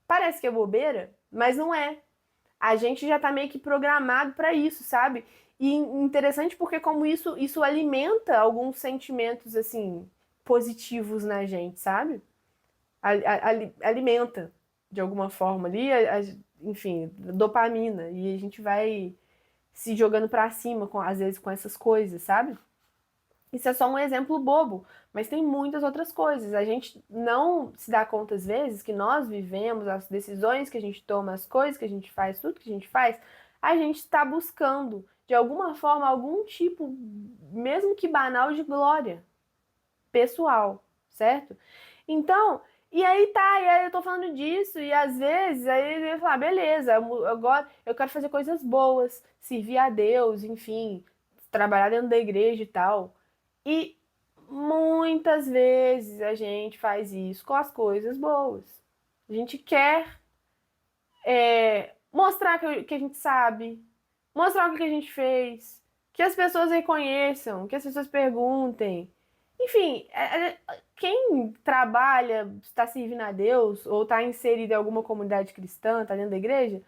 Parece que é bobeira, mas não é. A gente já tá meio que programado para isso, sabe? E interessante porque como isso alimenta alguns sentimentos assim positivos na gente, sabe? Alimenta de alguma forma ali, enfim, dopamina e a gente vai se jogando para cima às vezes com essas coisas, sabe? Isso é só um exemplo bobo, mas tem muitas outras coisas. A gente não se dá conta às vezes que nós vivemos, as decisões que a gente toma, as coisas que a gente faz, tudo que a gente faz, a gente está buscando, de alguma forma, algum tipo, mesmo que banal, de glória pessoal, certo? Então, e aí tá, e aí eu tô falando disso, e às vezes aí ele vai falar, beleza, agora eu quero fazer coisas boas, servir a Deus, enfim, trabalhar dentro da igreja e tal. E muitas vezes a gente faz isso com as coisas boas. A gente quer mostrar que a gente sabe, mostrar o que a gente fez, que as pessoas reconheçam, que as pessoas perguntem. Enfim, quem trabalha, está servindo a Deus ou está inserido em alguma comunidade cristã, está dentro da igreja,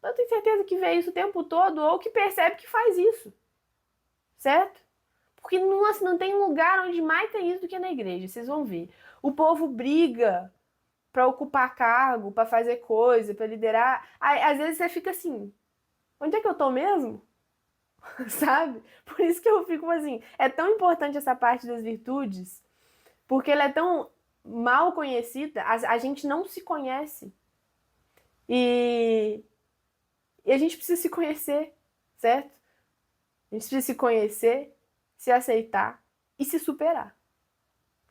eu tenho certeza que vê isso o tempo todo ou que percebe que faz isso, certo? Porque nossa, não tem lugar onde mais tem isso do que na igreja, vocês vão ver. O povo briga para ocupar cargo, para fazer coisa, para liderar. Aí, às vezes você fica assim, onde é que eu tô mesmo? Sabe? Por isso que eu fico assim, é tão importante essa parte das virtudes, porque ela é tão mal conhecida, a gente não se conhece. E, e a gente precisa se conhecer, certo? A gente precisa se conhecer, se aceitar e se superar.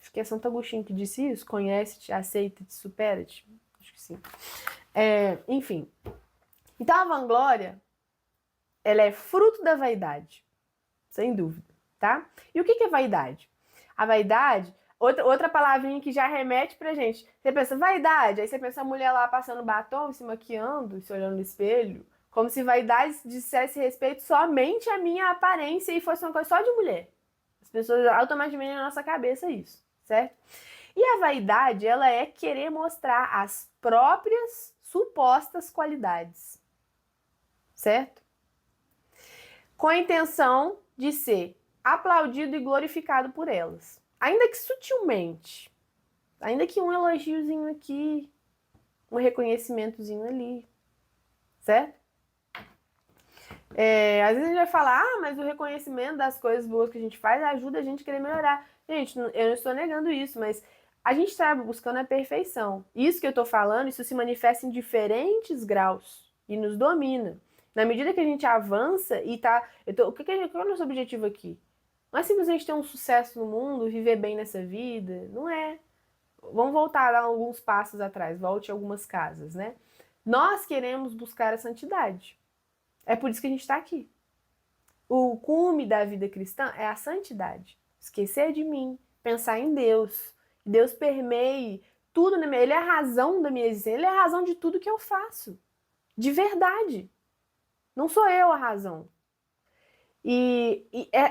Acho que é Santo Agostinho que disse isso. Conhece, te aceita, te supera. Acho que sim. Enfim. Então a vanglória, ela é fruto da vaidade. Sem dúvida, tá? E o que é vaidade? A vaidade, outra palavrinha que já remete pra gente. Você pensa, vaidade, aí você pensa a mulher lá passando batom, se maquiando, se olhando no espelho. Como se vaidade dissesse respeito somente à minha aparência e fosse uma coisa só de mulher. As pessoas automaticamente na nossa cabeça isso, certo? E a vaidade, ela é querer mostrar as próprias supostas qualidades, certo? Com a intenção de ser aplaudido e glorificado por elas. Ainda que sutilmente. Ainda que um elogiozinho aqui, um reconhecimentozinho ali, certo? Às vezes a gente vai falar, mas o reconhecimento das coisas boas que a gente faz ajuda a gente a querer melhorar. Gente, eu não estou negando isso, mas a gente está buscando a perfeição. Isso que eu estou falando, isso se manifesta em diferentes graus e nos domina. Na medida que a gente avança e tá. Qual é o nosso objetivo aqui? Não é simplesmente ter um sucesso no mundo, viver bem nessa vida. Não é. Vamos voltar a alguns passos atrás, volte algumas casas, né? Nós queremos buscar a santidade. É por isso que a gente está aqui. O cume da vida cristã é a santidade. esquecer de mim, pensar em Deus. Deus permeie tudo na minha... Ele é a razão da minha existência, Ele é a razão de tudo que eu faço. De verdade. Não sou eu a razão.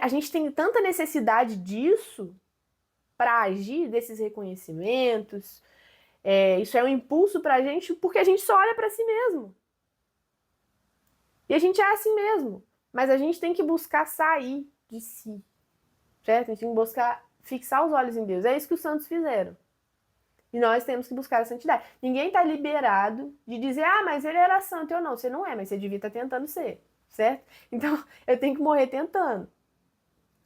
A gente tem tanta necessidade disso para agir, desses reconhecimentos. Isso é um impulso para a gente, porque a gente só olha para si mesmo. E a gente é assim mesmo. Mas a gente tem que buscar sair de si. Certo? A gente tem que buscar fixar os olhos em Deus. É isso que os santos fizeram. E nós temos que buscar a santidade. Ninguém está liberado de dizer, mas ele era santo. Eu não, você não é, mas você devia estar tentando ser. Certo? Então, eu tenho que morrer tentando.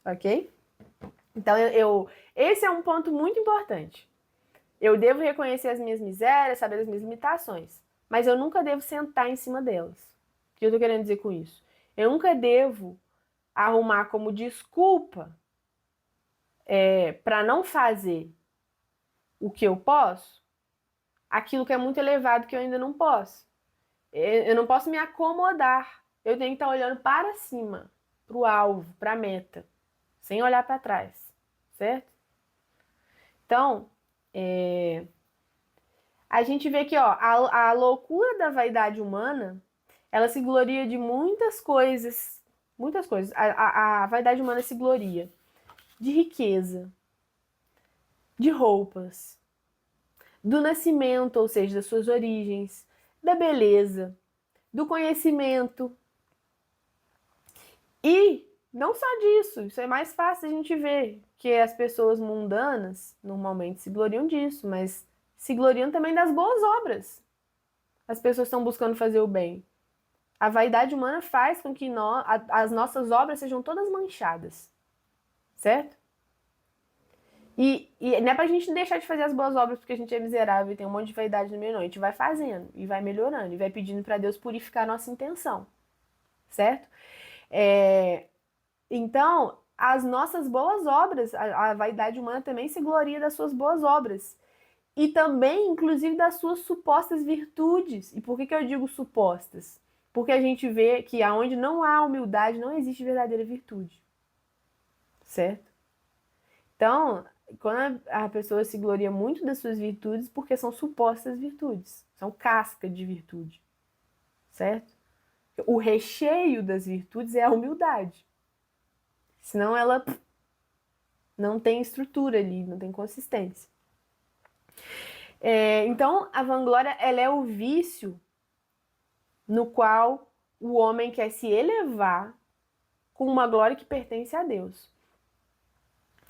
Ok? Então, esse é um ponto muito importante. Eu devo reconhecer as minhas misérias, saber as minhas limitações. Mas eu nunca devo sentar em cima delas. O que eu estou querendo dizer com isso? Eu nunca devo arrumar como desculpa para não fazer o que eu posso, aquilo que é muito elevado que eu ainda não posso. Eu não posso me acomodar. Eu tenho que estar olhando para cima, para o alvo, para a meta, sem olhar para trás, certo? Então, a gente vê que a loucura da vaidade humana, ela se gloria de muitas coisas. Muitas coisas. A vaidade humana se gloria de riqueza, de roupas, do nascimento, ou seja, das suas origens, da beleza, do conhecimento. E não só disso, isso é mais fácil a gente ver, que as pessoas mundanas normalmente se gloriam disso, mas se gloriam também das boas obras. As pessoas estão buscando fazer o bem. A vaidade humana faz com que as nossas obras sejam todas manchadas. Certo? E não é pra gente deixar de fazer as boas obras porque a gente é miserável e tem um monte de vaidade no meio, não. A gente vai fazendo e vai melhorando e vai pedindo para Deus purificar a nossa intenção. Certo? Então, as nossas boas obras, a vaidade humana também se gloria das suas boas obras. E também, inclusive, das suas supostas virtudes. E por que eu digo supostas? Porque a gente vê que aonde não há humildade, não existe verdadeira virtude. Certo? Então, quando a pessoa se gloria muito das suas virtudes, porque são supostas virtudes. São casca de virtude. Certo? O recheio das virtudes é a humildade. Senão ela não tem estrutura ali, não tem consistência. Então, a vanglória, ela é o vício no qual o homem quer se elevar com uma glória que pertence a Deus.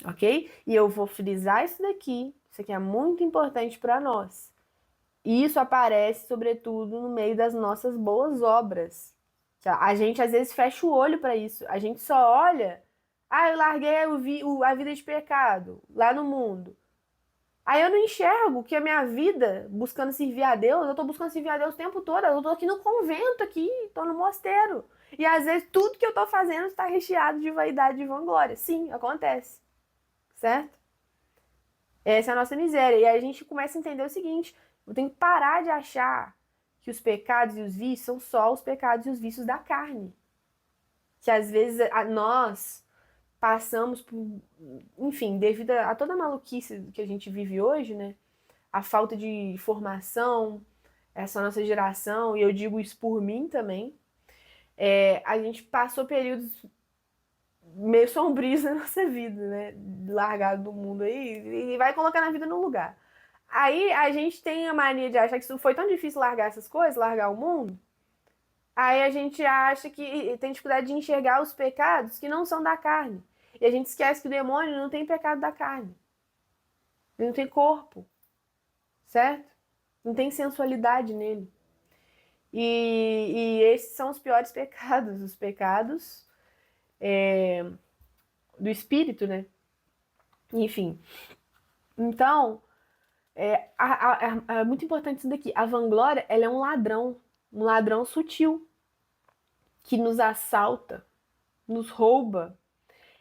Ok? E eu vou frisar isso daqui, isso aqui é muito importante para nós. E isso aparece, sobretudo, no meio das nossas boas obras. A gente, às vezes, fecha o olho para isso. A gente só olha, eu larguei a vida de pecado lá no mundo. Aí eu não enxergo que a minha vida, buscando servir a Deus, eu tô buscando servir a Deus o tempo todo. Eu tô aqui no convento, tô no mosteiro. E às vezes tudo que eu tô fazendo está recheado de vaidade e de vanglória. Sim, acontece. Certo? Essa é a nossa miséria. E aí a gente começa a entender o seguinte: eu tenho que parar de achar que os pecados e os vícios são só os pecados e os vícios da carne. Que às vezes nós passamos por, enfim, devido a toda a maluquice que a gente vive hoje, né? A falta de formação, essa nossa geração, e eu digo isso por mim também, a gente passou períodos meio sombrios na nossa vida, né? Largado do mundo aí, e vai colocando a vida no lugar. Aí a gente tem a mania de achar que isso foi tão difícil largar essas coisas, largar o mundo. Aí a gente acha que tem dificuldade de enxergar os pecados que não são da carne. E a gente esquece que o demônio não tem pecado da carne. Ele não tem corpo. Certo? Não tem sensualidade nele. E esses são os piores pecados. Os pecados do espírito, né? Enfim. Então, é muito importante isso daqui. A vanglória, ela é um ladrão sutil, que nos assalta, nos rouba.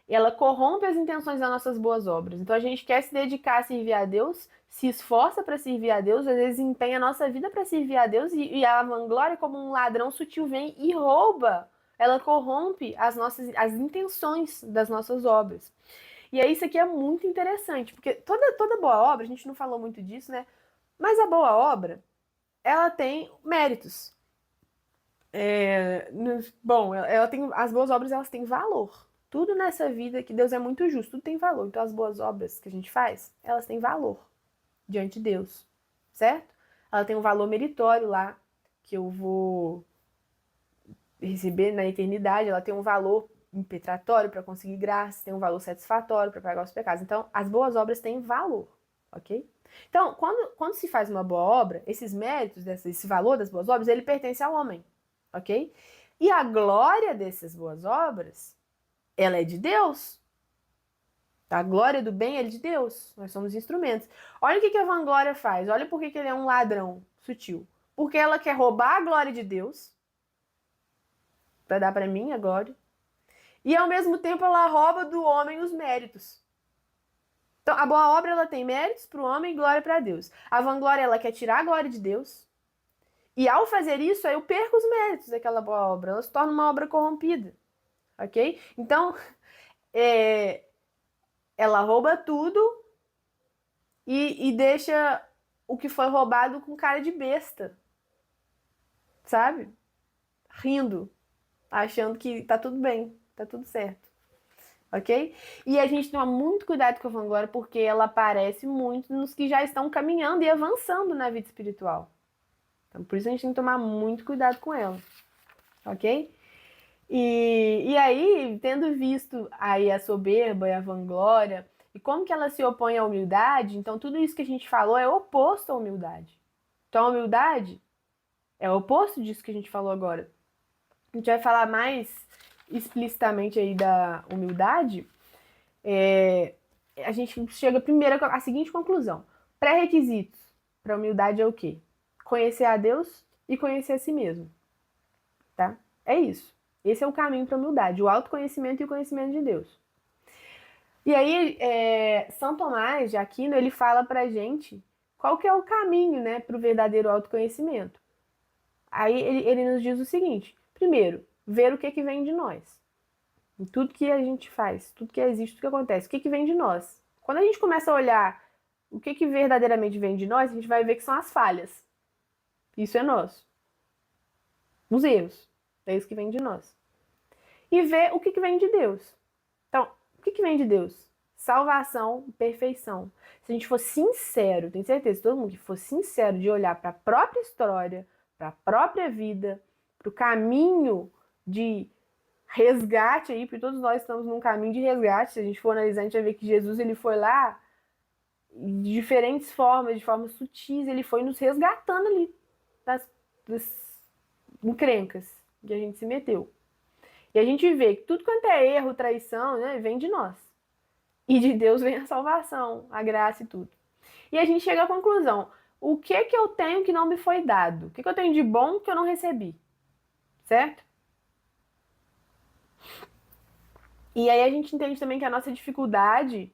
Ela corrompe as intenções das nossas boas obras. Então a gente quer se dedicar a servir a Deus, se esforça para servir a Deus, às vezes empenha a nossa vida para servir a Deus, e a vanglória, como um ladrão sutil, vem e rouba. Ela corrompe as intenções das nossas obras. E aí isso aqui é muito interessante, porque toda boa obra, a gente não falou muito disso, né? Mas a boa obra, ela tem méritos. Bom, ela tem as boas obras, elas têm valor. Tudo nessa vida que Deus é muito justo, tudo tem valor. Então as boas obras que a gente faz, elas têm valor diante de Deus, certo? Ela tem um valor meritório lá que eu vou receber na eternidade, ela tem um valor impetratório para conseguir graça, tem um valor satisfatório para pagar os pecados. Então, as boas obras têm valor, ok? Então, quando se faz uma boa obra, esses méritos, esse valor das boas obras, ele pertence ao homem, ok? E a glória dessas boas obras, ela é de Deus. A glória do bem é de Deus. Nós somos instrumentos. Olha o que a vanglória faz. Olha por que ele é um ladrão sutil. Porque ela quer roubar a glória de Deus para dar para mim a glória. E ao mesmo tempo ela rouba do homem os méritos. Então a boa obra ela tem méritos para o homem e glória para Deus. A vanglória ela quer tirar a glória de Deus. E ao fazer isso, eu perco os méritos daquela boa obra. Ela se torna uma obra corrompida. Ok? Então, ela rouba tudo e deixa o que foi roubado com cara de besta. Sabe? Rindo. Achando que tá tudo bem, tá tudo certo. Ok? E a gente toma muito cuidado com a vanglória porque ela aparece muito nos que já estão caminhando e avançando na vida espiritual. Então, por isso a gente tem que tomar muito cuidado com ela. Ok? E aí, tendo visto aí a soberba e a vanglória, e como que ela se opõe à humildade, então tudo isso que a gente falou é oposto à humildade. Então a humildade é o oposto disso que a gente falou agora. A gente vai falar mais explicitamente aí da humildade. A gente chega primeiro à seguinte conclusão. Pré-requisitos para humildade é o quê? Conhecer a Deus e conhecer a si mesmo. Tá? É isso. Esse é o caminho para a humildade, o autoconhecimento e o conhecimento de Deus. E aí, São Tomás de Aquino, ele fala pra gente qual que é o caminho, né, para o verdadeiro autoconhecimento. Aí ele nos diz o seguinte: primeiro, ver o que vem de nós. Em tudo que a gente faz, tudo que existe, tudo que acontece, o que vem de nós. Quando a gente começa a olhar o que verdadeiramente vem de nós, a gente vai ver que são as falhas. Isso é nosso. Os erros. É isso que vem de nós. E ver o que vem de Deus. Então, o que vem de Deus? Salvação, perfeição. Se a gente for sincero, tenho certeza, todo mundo que for sincero de olhar para a própria história, para a própria vida, para o caminho de resgate aí, porque todos nós estamos num caminho de resgate. Se a gente for analisar, a gente vai ver que Jesus ele foi lá de diferentes formas, de formas sutis, ele foi nos resgatando ali das encrencas que a gente se meteu. E a gente vê que tudo quanto é erro, traição, né, vem de nós. E de Deus vem a salvação, a graça e tudo. E a gente chega à conclusão: o que eu tenho que não me foi dado? O que eu tenho de bom que eu não recebi? Certo? E aí a gente entende também que a nossa dificuldade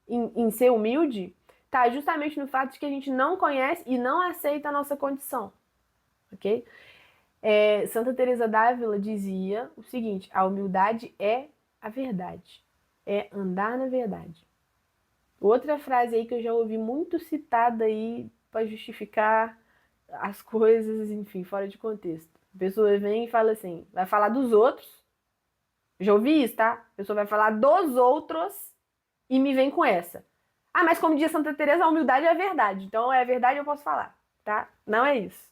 em ser humilde está justamente no fato de que a gente não conhece e não aceita a nossa condição. Ok? Santa Teresa d'Ávila dizia o seguinte: a humildade é a verdade, é andar na verdade. Outra frase aí que eu já ouvi muito citada aí para justificar as coisas, enfim, fora de contexto. A pessoa vem e fala assim, vai falar dos outros. Já ouvi isso, tá? A pessoa vai falar dos outros e me vem com essa. Ah, mas como diz Santa Teresa, a humildade é a verdade. Então é a verdade, eu posso falar, tá? Não é isso.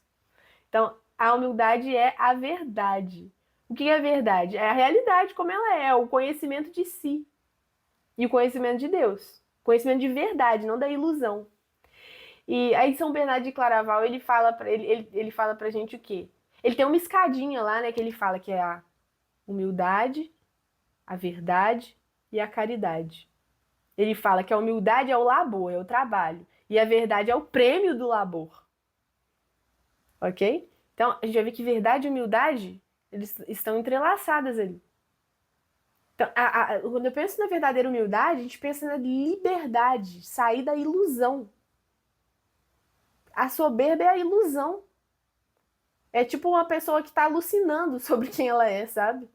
Então, a humildade é a verdade. O que é a verdade? É a realidade como ela é, o conhecimento de si. E o conhecimento de Deus. Conhecimento de verdade, não da ilusão. E aí São Bernardo de Claraval, ele fala pra gente o quê? Ele tem uma escadinha lá, né, que ele fala que é a humildade, a verdade e a caridade. Ele fala que a humildade é o labor, é o trabalho. E a verdade é o prêmio do labor. Ok? Então, a gente vai ver que verdade e humildade, eles estão entrelaçadas ali. Então, quando eu penso na verdadeira humildade, a gente pensa na liberdade, sair da ilusão. A soberba é a ilusão. É tipo uma pessoa que está alucinando sobre quem ela é, sabe?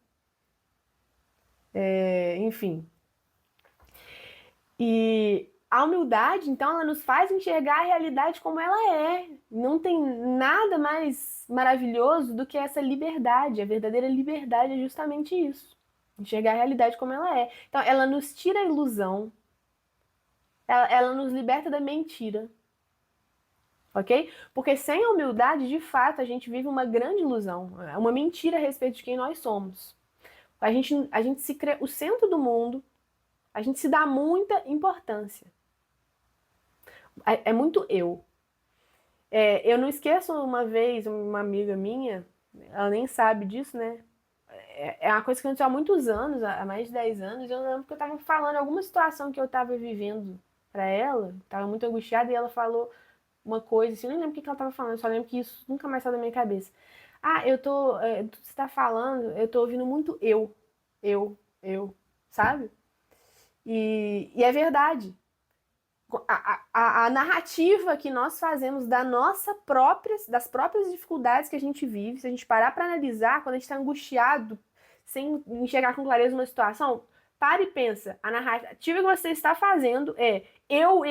Enfim. E a humildade, então, ela nos faz enxergar a realidade como ela é. Não tem nada mais maravilhoso do que essa liberdade. A verdadeira liberdade é justamente isso. Enxergar a realidade como ela é. Então, ela nos tira a ilusão. Ela nos liberta da mentira. Ok? Porque sem a humildade, de fato, a gente vive uma grande ilusão. Uma mentira a respeito de quem nós somos. A gente se crê o centro do mundo. A gente se dá muita importância. É muito eu. Eu não esqueço uma vez, uma amiga minha, ela nem sabe disso, né? É uma coisa que aconteceu há muitos anos, há mais de 10 anos. Eu lembro que eu tava falando alguma situação que eu tava vivendo pra ela, tava muito angustiada, e ela falou uma coisa, assim, eu nem lembro o que ela tava falando, eu só lembro que isso nunca mais saiu da minha cabeça. Ah, você tá falando, eu tô ouvindo muito eu, sabe? E é verdade. A narrativa que nós fazemos das próprias dificuldades que a gente vive, se a gente parar para analisar, quando a gente está angustiado, sem enxergar com clareza uma situação, para e pensa. A narrativa que você está fazendo é eu,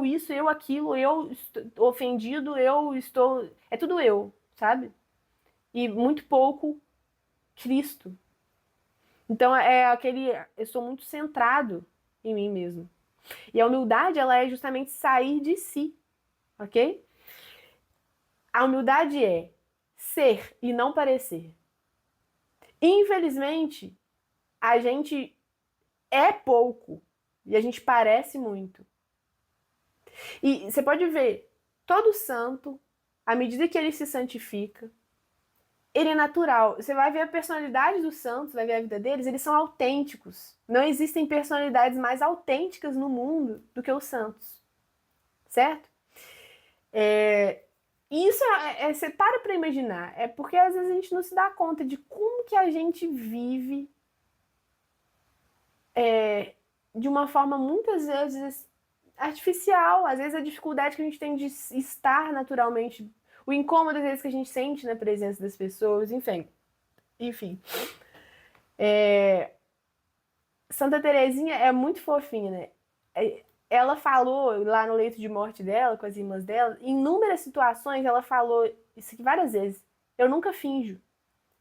isso, eu, aquilo, eu estou ofendido, eu estou. É tudo eu, sabe? E muito pouco Cristo. Então é aquele. Eu sou muito centrado em mim mesmo. E a humildade, ela é justamente sair de si, ok? A humildade é ser e não parecer. Infelizmente, a gente é pouco e a gente parece muito. E você pode ver, todo santo, à medida que ele se santifica, ele é natural. Você vai ver a personalidade dos santos, vai ver a vida deles, eles são autênticos. Não existem personalidades mais autênticas no mundo do que os santos. Certo? Isso você para imaginar. É porque às vezes a gente não se dá conta de como que a gente vive de uma forma muitas vezes artificial. Às vezes a dificuldade que a gente tem de estar naturalmente, o incômodo às vezes que a gente sente na presença das pessoas, enfim. Enfim. Santa Terezinha é muito fofinha, né? Ela falou lá no leito de morte dela, com as irmãs dela, em inúmeras situações ela falou isso aqui várias vezes. Eu nunca finjo.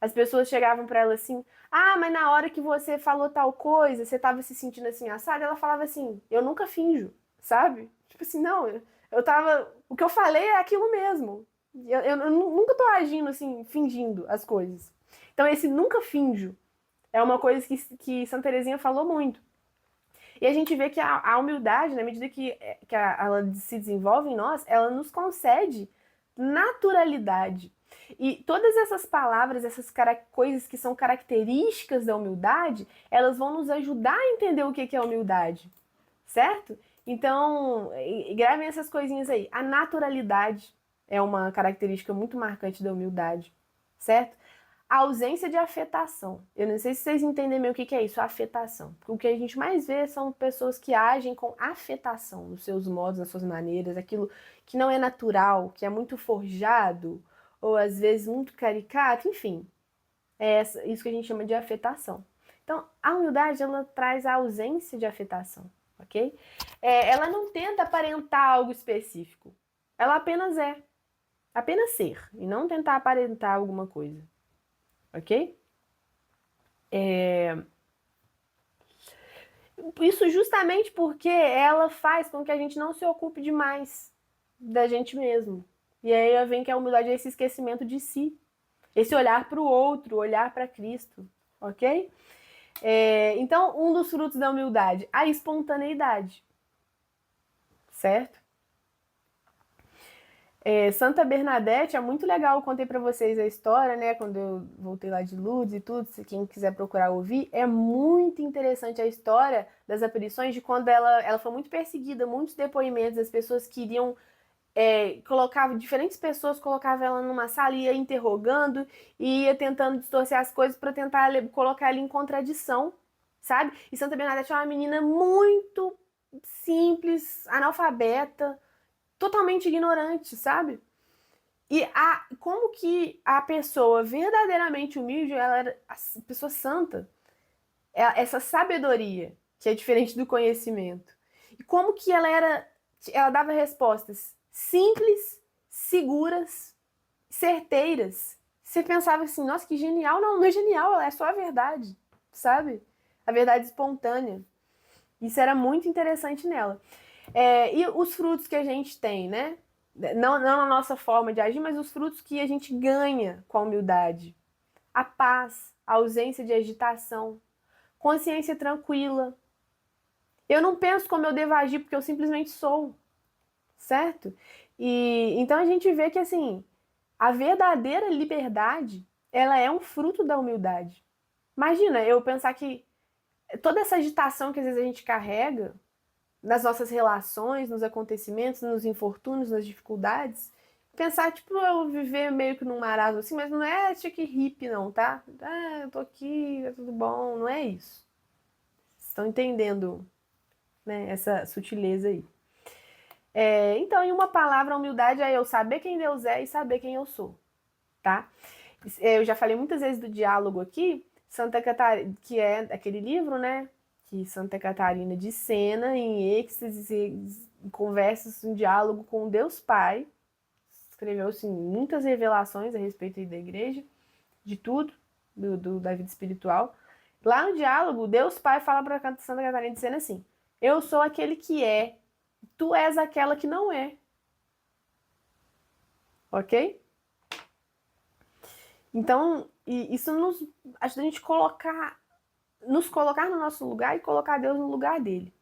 As pessoas chegavam para ela assim: ah, mas na hora que você falou tal coisa, você tava se sentindo assim assada? Ela falava assim: eu nunca finjo, sabe? Tipo assim, não, eu tava. O que eu falei é aquilo mesmo. Eu nunca tô agindo assim, fingindo as coisas. Então, esse nunca finjo é uma coisa que Santa Teresinha falou muito. E a gente vê que a humildade, na medida ela se desenvolve em nós, ela nos concede naturalidade. E todas essas palavras, essas coisas que são características da humildade, elas vão nos ajudar a entender o que é humildade, certo? Então, gravem essas coisinhas aí. A naturalidade é uma característica muito marcante da humildade, certo? A ausência de afetação. Eu não sei se vocês entendem bem o que é isso, afetação. O que a gente mais vê são pessoas que agem com afetação nos seus modos, nas suas maneiras, aquilo que não é natural, que é muito forjado, ou às vezes muito caricato, enfim. É isso que a gente chama de afetação. Então, a humildade, ela traz a ausência de afetação, ok? Ela não tenta aparentar algo específico. Ela apenas é. Apenas ser, e não tentar aparentar alguma coisa. Ok? Isso justamente porque ela faz com que a gente não se ocupe demais da gente mesmo. E aí vem que a humildade é esse esquecimento de si. Esse olhar para o outro, olhar para Cristo. Ok? Então, um dos frutos da humildade, a espontaneidade. Certo? Santa Bernadette é muito legal, eu contei para vocês a história, né? Quando eu voltei lá de Lourdes e tudo, se quem quiser procurar ouvir, é muito interessante a história das aparições, de quando ela foi muito perseguida, muitos depoimentos, as pessoas queriam colocava diferentes pessoas, colocava ela numa sala e ia interrogando e ia tentando distorcer as coisas para tentar colocar ela em contradição, sabe? E Santa Bernadette é uma menina muito simples, analfabeta, totalmente ignorante, sabe? E como que a pessoa verdadeiramente humilde, ela era a pessoa santa, essa sabedoria, que é diferente do conhecimento. E como que ela dava respostas simples, seguras, certeiras. Você pensava assim, nossa, que genial. Não, não é genial, ela é só a verdade, sabe? A verdade espontânea. Isso era muito interessante nela. E os frutos que a gente tem, né? Não a nossa forma de agir, mas os frutos que a gente ganha com a humildade. A paz, a ausência de agitação, consciência tranquila. Eu não penso como eu devo agir porque eu simplesmente sou, certo? E então a gente vê que assim, a verdadeira liberdade, ela é um fruto da humildade. Imagina eu pensar que toda essa agitação que às vezes a gente carrega nas nossas relações, nos acontecimentos, nos infortúnios, nas dificuldades, pensar, tipo, eu viver meio que num marasmo assim, mas não é chique hippie não, tá? Ah, eu tô aqui, tá tudo bom, não é isso. Vocês estão entendendo, né, essa sutileza aí. Então, em uma palavra, a humildade é eu saber quem Deus é e saber quem eu sou, tá? Eu já falei muitas vezes do diálogo aqui, Santa Catarina, que é aquele livro, né? Que Santa Catarina de Sena, em êxtase, em conversas, em diálogo com Deus Pai, escreveu assim, muitas revelações a respeito da igreja, de tudo, da vida espiritual. Lá no diálogo, Deus Pai fala para Santa Catarina de Sena assim: eu sou aquele que é, tu és aquela que não é. Ok? Então, isso nos ajuda a gente nos colocar no nosso lugar e colocar Deus no lugar dele.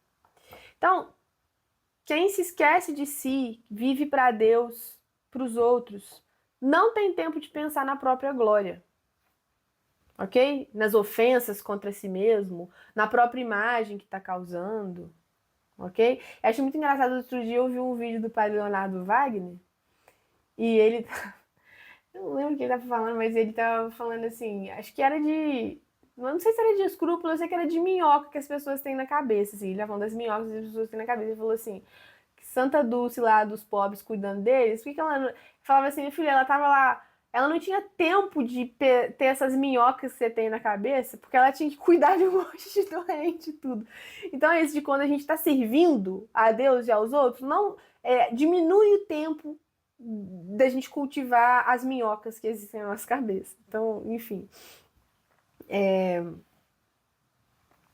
Então, quem se esquece de si, vive para Deus, para os outros, não tem tempo de pensar na própria glória. Ok? Nas ofensas contra si mesmo, na própria imagem que está causando. Ok? Eu acho muito engraçado, outro dia eu vi um vídeo do padre Leonardo Wagner e ele. Eu não lembro o que ele estava falando, mas ele estava falando assim, acho que era de. Não sei se era de escrúpulo, eu sei que era de minhoca que as pessoas têm na cabeça, assim. Ele estava falando das minhocas que as pessoas têm na cabeça. Ele falou assim, que Santa Dulce lá dos pobres cuidando deles, por que ela falava assim, minha filha, ela tava lá, ela não tinha tempo de ter essas minhocas que você tem na cabeça, porque ela tinha que cuidar de um monte de doente e tudo. Então é isso de quando a gente está servindo a Deus e aos outros, não diminui o tempo da gente cultivar as minhocas que existem na nossa cabeça. Então, enfim.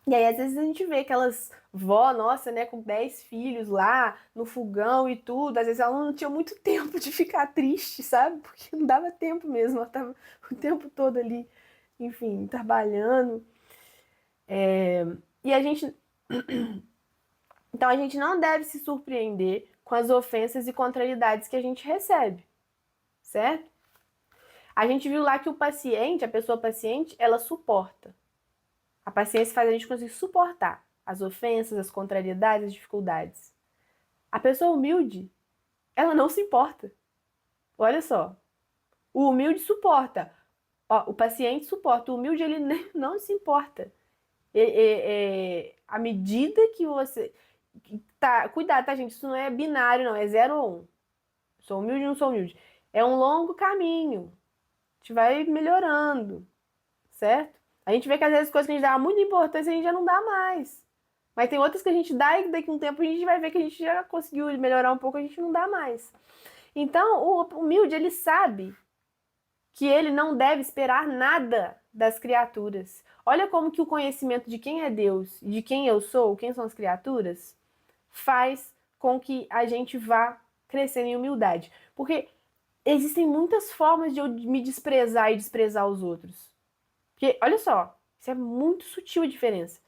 E aí, às vezes, a gente vê aquelas vó, nossa, né, com 10 filhos lá, no fogão e tudo. Às vezes ela não tinha muito tempo de ficar triste, sabe? Porque não dava tempo mesmo. Ela tava o tempo todo ali, enfim, trabalhando. E a gente. Então, a gente não deve se surpreender com as ofensas e contrariedades que a gente recebe, certo? A gente viu lá que o paciente, a pessoa paciente, ela suporta. A paciência faz a gente conseguir suportar as ofensas, as contrariedades, as dificuldades. A pessoa humilde, ela não se importa. Olha só. O humilde suporta. Ó, o paciente suporta. O humilde, ele não se importa. À medida que você... cuidado, tá, gente? Isso não é binário, não. É 0 ou 1. Sou humilde ou não sou humilde. É um longo caminho. A gente vai melhorando. Certo? A gente vê que às vezes coisas que a gente dava muita importância a gente já não dá mais. Mas tem outras que a gente dá e daqui a um tempo a gente vai ver que a gente já conseguiu melhorar um pouco, a gente não dá mais. Então, o humilde, ele sabe que ele não deve esperar nada das criaturas. Olha como que o conhecimento de quem é Deus, de quem eu sou, quem são as criaturas, faz com que a gente vá crescendo em humildade. Porque existem muitas formas de eu me desprezar e desprezar os outros. Porque, olha só, isso é muito sutil a diferença.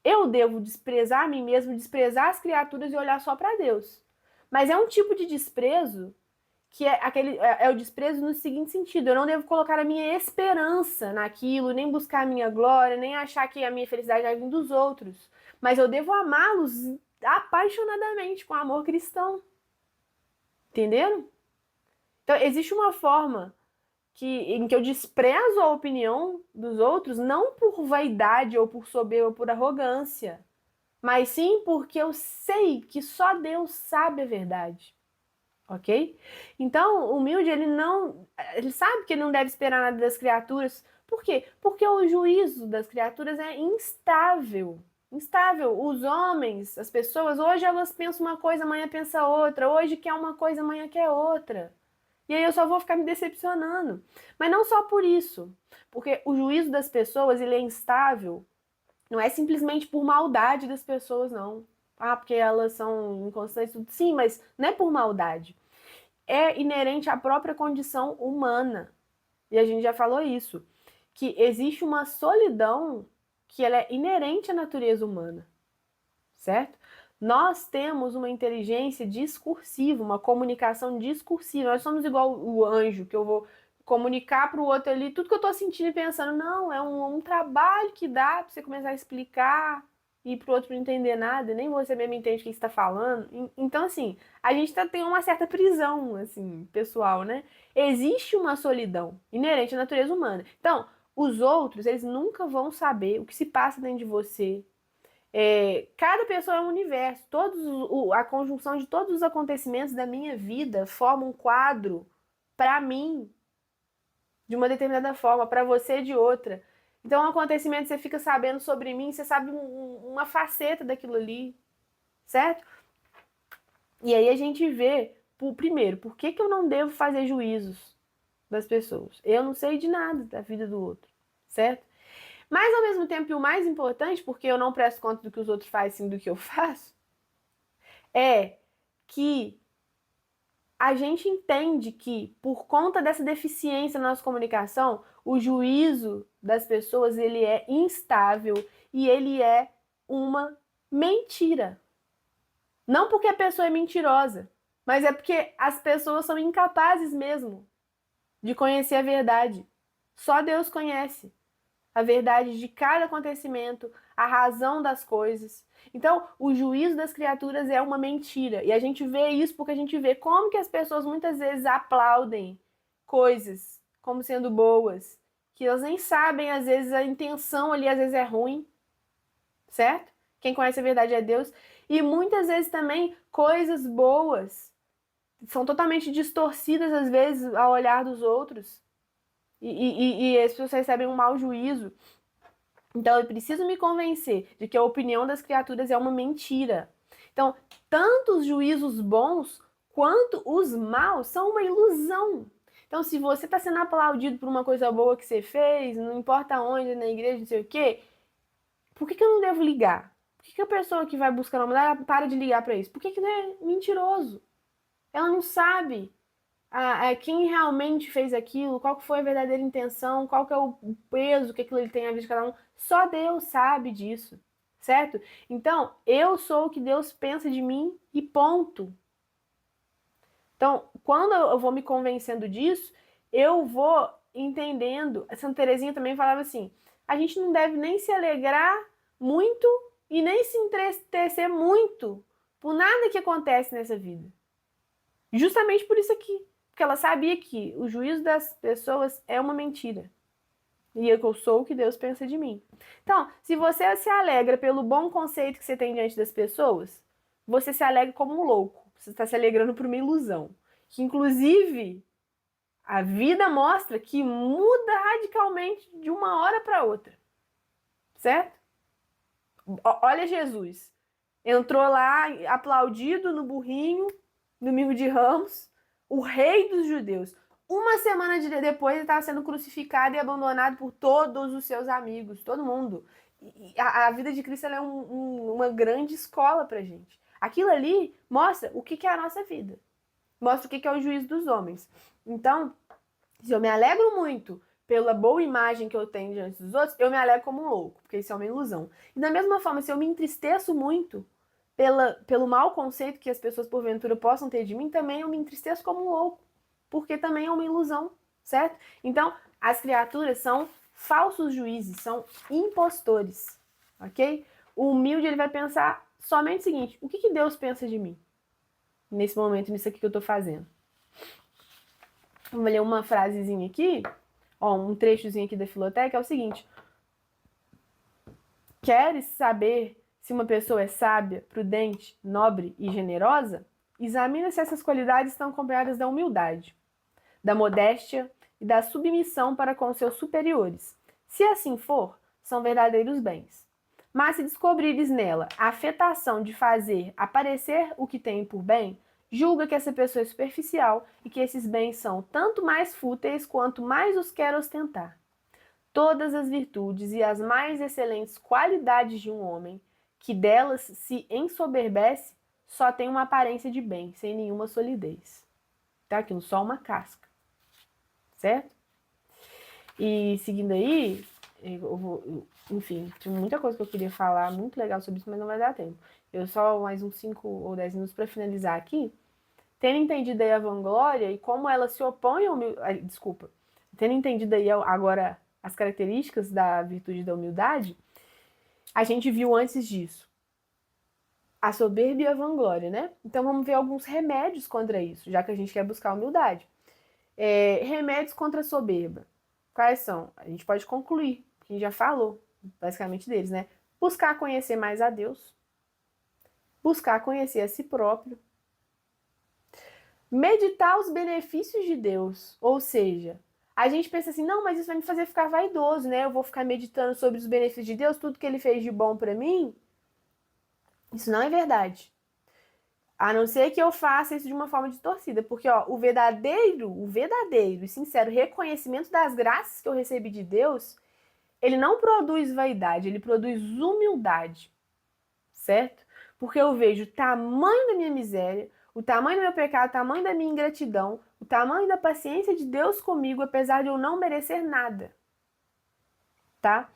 Eu devo desprezar a mim mesmo, desprezar as criaturas e olhar só para Deus. Mas é um tipo de desprezo que é o desprezo no seguinte sentido: eu não devo colocar a minha esperança naquilo, nem buscar a minha glória, nem achar que a minha felicidade vai vir dos outros. Mas eu devo amá-los apaixonadamente, com amor cristão. Entenderam? Então, existe uma forma em que eu desprezo a opinião dos outros, não por vaidade ou por soberba ou por arrogância, mas sim porque eu sei que só Deus sabe a verdade. Ok? Então, o humilde, ele sabe que ele não deve esperar nada das criaturas. Por quê? Porque o juízo das criaturas é instável. Instável. Os homens, as pessoas, hoje elas pensam uma coisa, amanhã pensa outra. Hoje quer uma coisa, amanhã quer outra. E aí eu só vou ficar me decepcionando. Mas não só por isso. Porque o juízo das pessoas, ele é instável. Não é simplesmente por maldade das pessoas, não. Ah, porque elas são inconstantes. Sim, mas não é por maldade. É inerente à própria condição humana. E a gente já falou isso. Que existe uma solidão que ela é inerente à natureza humana. Certo? Nós temos uma inteligência discursiva, uma comunicação discursiva. Nós somos igual o anjo, que eu vou comunicar para o outro ali tudo que eu estou sentindo e pensando. Não, é um trabalho que dá para você começar a explicar e para o outro não entender nada, nem você mesmo entende o que está falando. Então, assim, a gente tem uma certa prisão, assim, pessoal, né? Existe uma solidão inerente à natureza humana. Então, os outros, eles nunca vão saber o que se passa dentro de você. Cada pessoa é um universo. A conjunção de todos os acontecimentos da minha vida forma um quadro para mim de uma determinada forma, para você de outra. Então, um acontecimento você fica sabendo sobre mim, você sabe uma faceta daquilo ali, certo? E aí a gente vê, primeiro, por que eu não devo fazer juízos das pessoas? Eu não sei de nada da vida do outro, certo? Mas, ao mesmo tempo, e o mais importante, porque eu não presto conta do que os outros fazem, sim do que eu faço, é que a gente entende que, por conta dessa deficiência na nossa comunicação, o juízo das pessoas ele é instável e ele é uma mentira. Não porque a pessoa é mentirosa, mas é porque as pessoas são incapazes mesmo de conhecer a verdade. Só Deus conhece a verdade de cada acontecimento, a razão das coisas. Então, o juízo das criaturas é uma mentira. E a gente vê isso porque a gente vê como que as pessoas muitas vezes aplaudem coisas como sendo boas, que elas nem sabem, às vezes a intenção ali às vezes é ruim, certo? Quem conhece a verdade é Deus. E muitas vezes também coisas boas são totalmente distorcidas às vezes ao olhar dos outros. E as pessoas recebem um mau juízo. Então eu preciso me convencer de que a opinião das criaturas é uma mentira. Então, tanto os juízos bons quanto os maus são uma ilusão. Então, se você está sendo aplaudido por uma coisa boa que você fez, não importa onde, na igreja, não sei o quê, por que eu não devo ligar? Por que a pessoa que vai buscar uma mulher para de ligar para isso? Por que não é mentiroso? Ela não sabe quem realmente fez aquilo, qual que foi a verdadeira intenção, qual que é o peso que aquilo ele tem a ver de cada um. Só Deus sabe disso, certo? Então, eu sou o que Deus pensa de mim e ponto. Então, quando eu vou me convencendo disso, eu vou entendendo. A Santa Teresinha também falava assim, a gente não deve nem se alegrar muito e nem se entristecer muito por nada que acontece nessa vida. Justamente por isso aqui. Porque ela sabia que o juízo das pessoas é uma mentira. E eu sou o que Deus pensa de mim. Então, se você se alegra pelo bom conceito que você tem diante das pessoas, você se alegra como um louco. Você está se alegrando por uma ilusão. Que, inclusive, a vida mostra que muda radicalmente de uma hora para outra. Certo? Olha Jesus. Entrou lá aplaudido no burrinho, domingo de Ramos, o rei dos judeus. Uma semana depois ele estava sendo crucificado e abandonado por todos os seus amigos, todo mundo. E a vida de Cristo é uma grande escola pra gente. Aquilo ali mostra o que é a nossa vida. Mostra o que é o juízo dos homens. Então, se eu me alegro muito pela boa imagem que eu tenho diante dos outros, eu me alegro como um louco, porque isso é uma ilusão. E da mesma forma, se eu me entristeço muito pelo mau conceito que as pessoas porventura possam ter de mim, também eu me entristeço como um louco, porque também é uma ilusão, certo? Então, as criaturas são falsos juízes, são impostores, ok? O humilde ele vai pensar somente o seguinte, o que Deus pensa de mim? Nesse momento, nisso aqui que eu tô fazendo. Vamos ler uma frasezinha aqui, um trechozinho aqui da Filoteca, é o seguinte. Queres saber se uma pessoa é sábia, prudente, nobre e generosa? Examina se essas qualidades estão acompanhadas da humildade, da modéstia e da submissão para com seus superiores. Se assim for, são verdadeiros bens. Mas se descobrires nela a afetação de fazer aparecer o que tem por bem, julga que essa pessoa é superficial e que esses bens são tanto mais fúteis quanto mais os quer ostentar. Todas as virtudes e as mais excelentes qualidades de um homem, que delas se ensoberbece, só tem uma aparência de bem, sem nenhuma solidez. Tá aqui, só uma casca. Certo? E seguindo aí, enfim, tinha muita coisa que eu queria falar, muito legal sobre isso, mas não vai dar tempo. Eu só mais uns 5 ou 10 minutos para finalizar aqui. Tendo entendido aí a vanglória e como ela se opõe ao... Desculpa. Tendo entendido aí agora as características da virtude da humildade, a gente viu antes disso a soberba e a vanglória, né? Então vamos ver alguns remédios contra isso, já que a gente quer buscar a humildade. Remédios contra a soberba. Quais são? A gente pode concluir, a gente já falou basicamente deles, né? Buscar conhecer mais a Deus, buscar conhecer a si próprio, meditar os benefícios de Deus, ou seja, a gente pensa assim, não, mas isso vai me fazer ficar vaidoso, né? Eu vou ficar meditando sobre os benefícios de Deus, tudo que ele fez de bom para mim. Isso não é verdade. A não ser que eu faça isso de uma forma distorcida, porque ó, o verdadeiro e sincero reconhecimento das graças que eu recebi de Deus, ele não produz vaidade, ele produz humildade, certo? Porque eu vejo o tamanho da minha miséria, o tamanho do meu pecado, o tamanho da minha ingratidão, o tamanho da paciência de Deus comigo, apesar de eu não merecer nada, tá?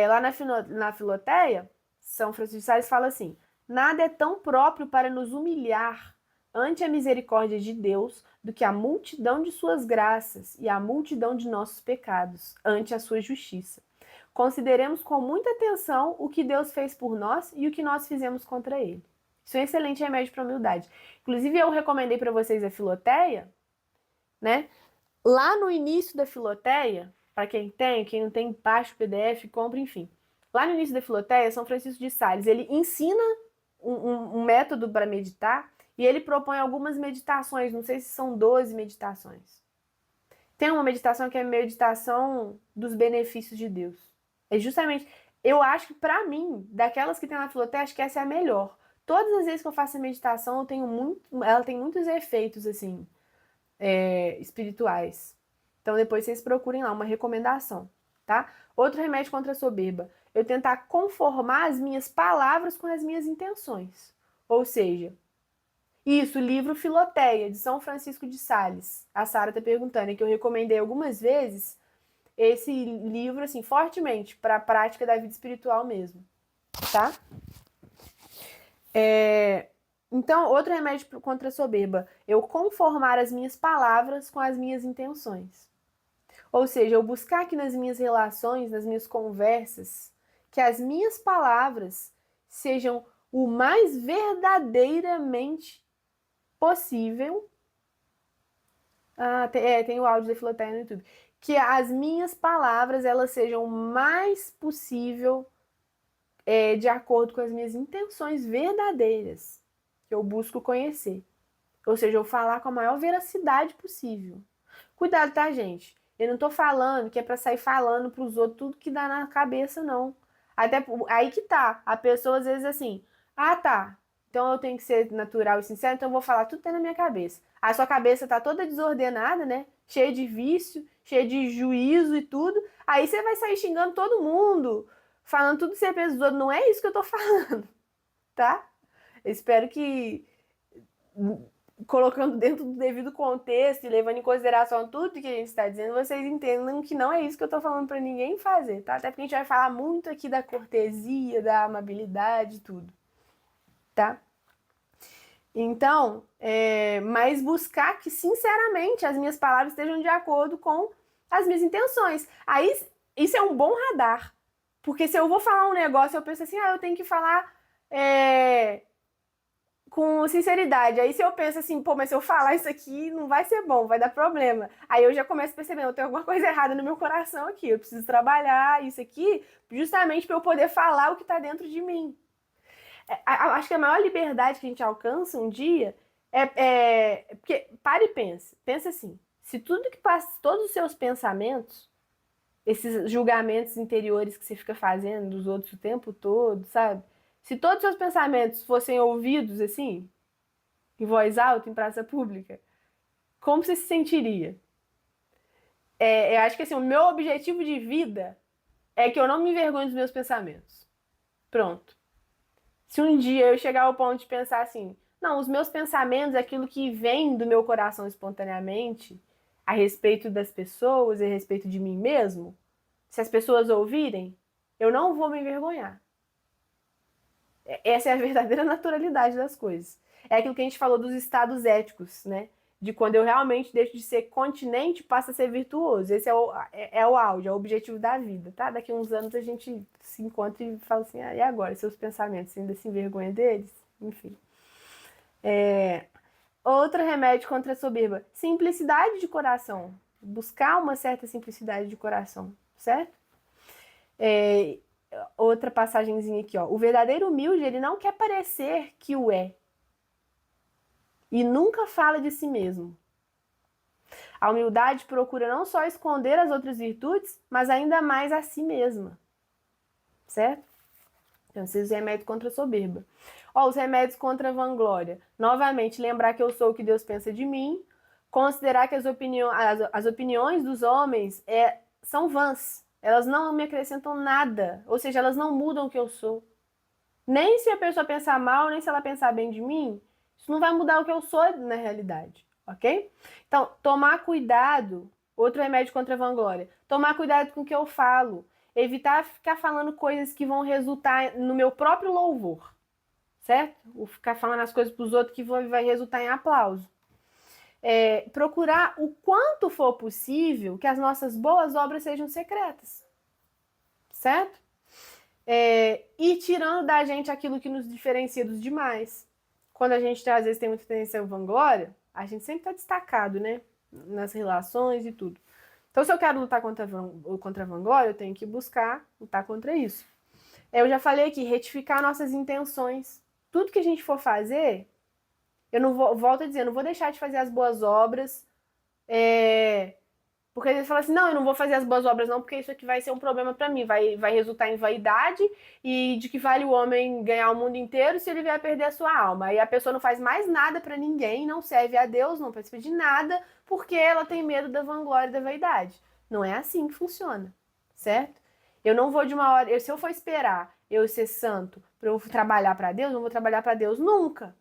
Lá na Filoteia, São Francisco de Sales fala assim: nada é tão próprio para nos humilhar ante a misericórdia de Deus do que a multidão de suas graças e a multidão de nossos pecados ante a sua justiça. Consideremos com muita atenção o que Deus fez por nós e o que nós fizemos contra ele. Isso é um excelente remédio para a humildade. Inclusive, eu recomendei para vocês a Filoteia, né? Lá no início da Filoteia, para quem não tem, baixa o PDF, compra, enfim. Lá no início da Filoteia, São Francisco de Sales, ele ensina um método para meditar e ele propõe algumas meditações, não sei se são 12 meditações. Tem uma meditação que é a meditação dos benefícios de Deus. É justamente, eu acho que para mim, daquelas que tem na Filoteia, acho que essa é a melhor. Todas as vezes que eu faço a meditação, ela tem muitos efeitos, assim, espirituais. Então depois vocês procurem lá uma recomendação, tá? Outro remédio contra a soberba, eu tentar conformar as minhas palavras com as minhas intenções. Ou seja, isso, o livro Filoteia, de São Francisco de Sales. A Sara tá perguntando, que eu recomendei algumas vezes esse livro, assim, fortemente, para a prática da vida espiritual mesmo, tá? Então, outro remédio contra a soberba, eu conformar as minhas palavras com as minhas intenções. Ou seja, eu buscar aqui nas minhas relações, nas minhas conversas, que as minhas palavras sejam o mais verdadeiramente possível. Tem o áudio da Filoteia no YouTube. Que as minhas palavras, elas sejam o mais possível de acordo com as minhas intenções verdadeiras que eu busco conhecer. Ou seja, eu falar com a maior veracidade possível. Cuidado, tá, gente? Eu não tô falando que é pra sair falando pros outros tudo que dá na cabeça, não. Até aí que tá. A pessoa às vezes assim, tá, então eu tenho que ser natural e sincero, então eu vou falar tudo que tá na minha cabeça. A sua cabeça tá toda desordenada, né? Cheia de vício, cheia de juízo e tudo. Aí você vai sair xingando todo mundo, falando tudo que você pensa dos outros. Não é isso que eu tô falando, tá? Eu espero que, colocando dentro do devido contexto e levando em consideração tudo que a gente está dizendo, vocês entendam que não é isso que eu tô falando para ninguém fazer, tá? Até porque a gente vai falar muito aqui da cortesia, da amabilidade e tudo, tá? Então, mas buscar que, sinceramente, as minhas palavras estejam de acordo com as minhas intenções. Aí, isso é um bom radar. Porque se eu vou falar um negócio, eu penso assim, eu tenho que falar com sinceridade. Aí se eu penso assim, mas se eu falar isso aqui, não vai ser bom, vai dar problema. Aí eu já começo a perceber, eu tenho alguma coisa errada no meu coração aqui. Eu preciso trabalhar isso aqui justamente para eu poder falar o que está dentro de mim. Acho que a maior liberdade que a gente alcança um dia porque para e pensa. Pensa assim, se tudo que passa, todos os seus pensamentos esses julgamentos interiores que você fica fazendo dos outros o tempo todo, sabe? Se todos os seus pensamentos fossem ouvidos assim, em voz alta, em praça pública, como você se sentiria? Eu acho que assim, o meu objetivo de vida é que eu não me envergonhe dos meus pensamentos. Pronto. Se um dia eu chegar ao ponto de pensar assim, não, os meus pensamentos, aquilo que vem do meu coração espontaneamente, a respeito das pessoas, a respeito de mim mesmo, se as pessoas ouvirem, eu não vou me envergonhar. Essa é a verdadeira naturalidade das coisas. É aquilo que a gente falou dos estados éticos, né? De quando eu realmente deixo de ser continente, passa a ser virtuoso. Esse é o auge, é o objetivo da vida, tá? Daqui a uns anos a gente se encontra e fala assim, e agora? Seus pensamentos, você ainda se envergonha deles? Enfim. Outro remédio contra a soberba, simplicidade de coração. Buscar uma certa simplicidade de coração, certo? Outra passagenzinha aqui, ó. O verdadeiro humilde, ele não quer parecer que o é. E nunca fala de si mesmo. A humildade procura não só esconder as outras virtudes, mas ainda mais a si mesma. Certo? Então, esses remédios contra a soberba. Ó, os remédios contra a vanglória. Novamente, lembrar que eu sou o que Deus pensa de mim. Considerar que as opiniões dos homens são vãs. Elas não me acrescentam nada. Ou seja, elas não mudam o que eu sou. Nem se a pessoa pensar mal, nem se ela pensar bem de mim, isso não vai mudar o que eu sou na realidade, ok? Então, tomar cuidado, outro remédio contra a vanglória, tomar cuidado com o que eu falo, evitar ficar falando coisas que vão resultar no meu próprio louvor, certo? Ou ficar falando as coisas para os outros que vai resultar em aplauso. Procurar o quanto for possível que as nossas boas obras sejam secretas, certo? E tirando da gente aquilo que nos diferencia dos demais. Quando a gente às vezes tem muita tendência à vanglória, a gente sempre está destacado, né? Nas relações e tudo. Então, se eu quero lutar contra a vanglória, eu tenho que buscar lutar contra isso. Eu já falei aqui, retificar nossas intenções. Tudo que a gente for fazer, eu não vou, volto a dizer, eu não vou deixar de fazer as boas obras, porque às vezes fala assim, não, eu não vou fazer as boas obras não, porque isso aqui vai ser um problema para mim, vai resultar em vaidade e de que vale o homem ganhar o mundo inteiro se ele vier perder a sua alma. Aí a pessoa não faz mais nada para ninguém, não serve a Deus, não participa de nada, porque ela tem medo da vanglória e da vaidade. Não é assim que funciona, certo? Eu não vou de uma hora, se eu for esperar eu ser santo para eu trabalhar para Deus, não vou trabalhar para Deus nunca.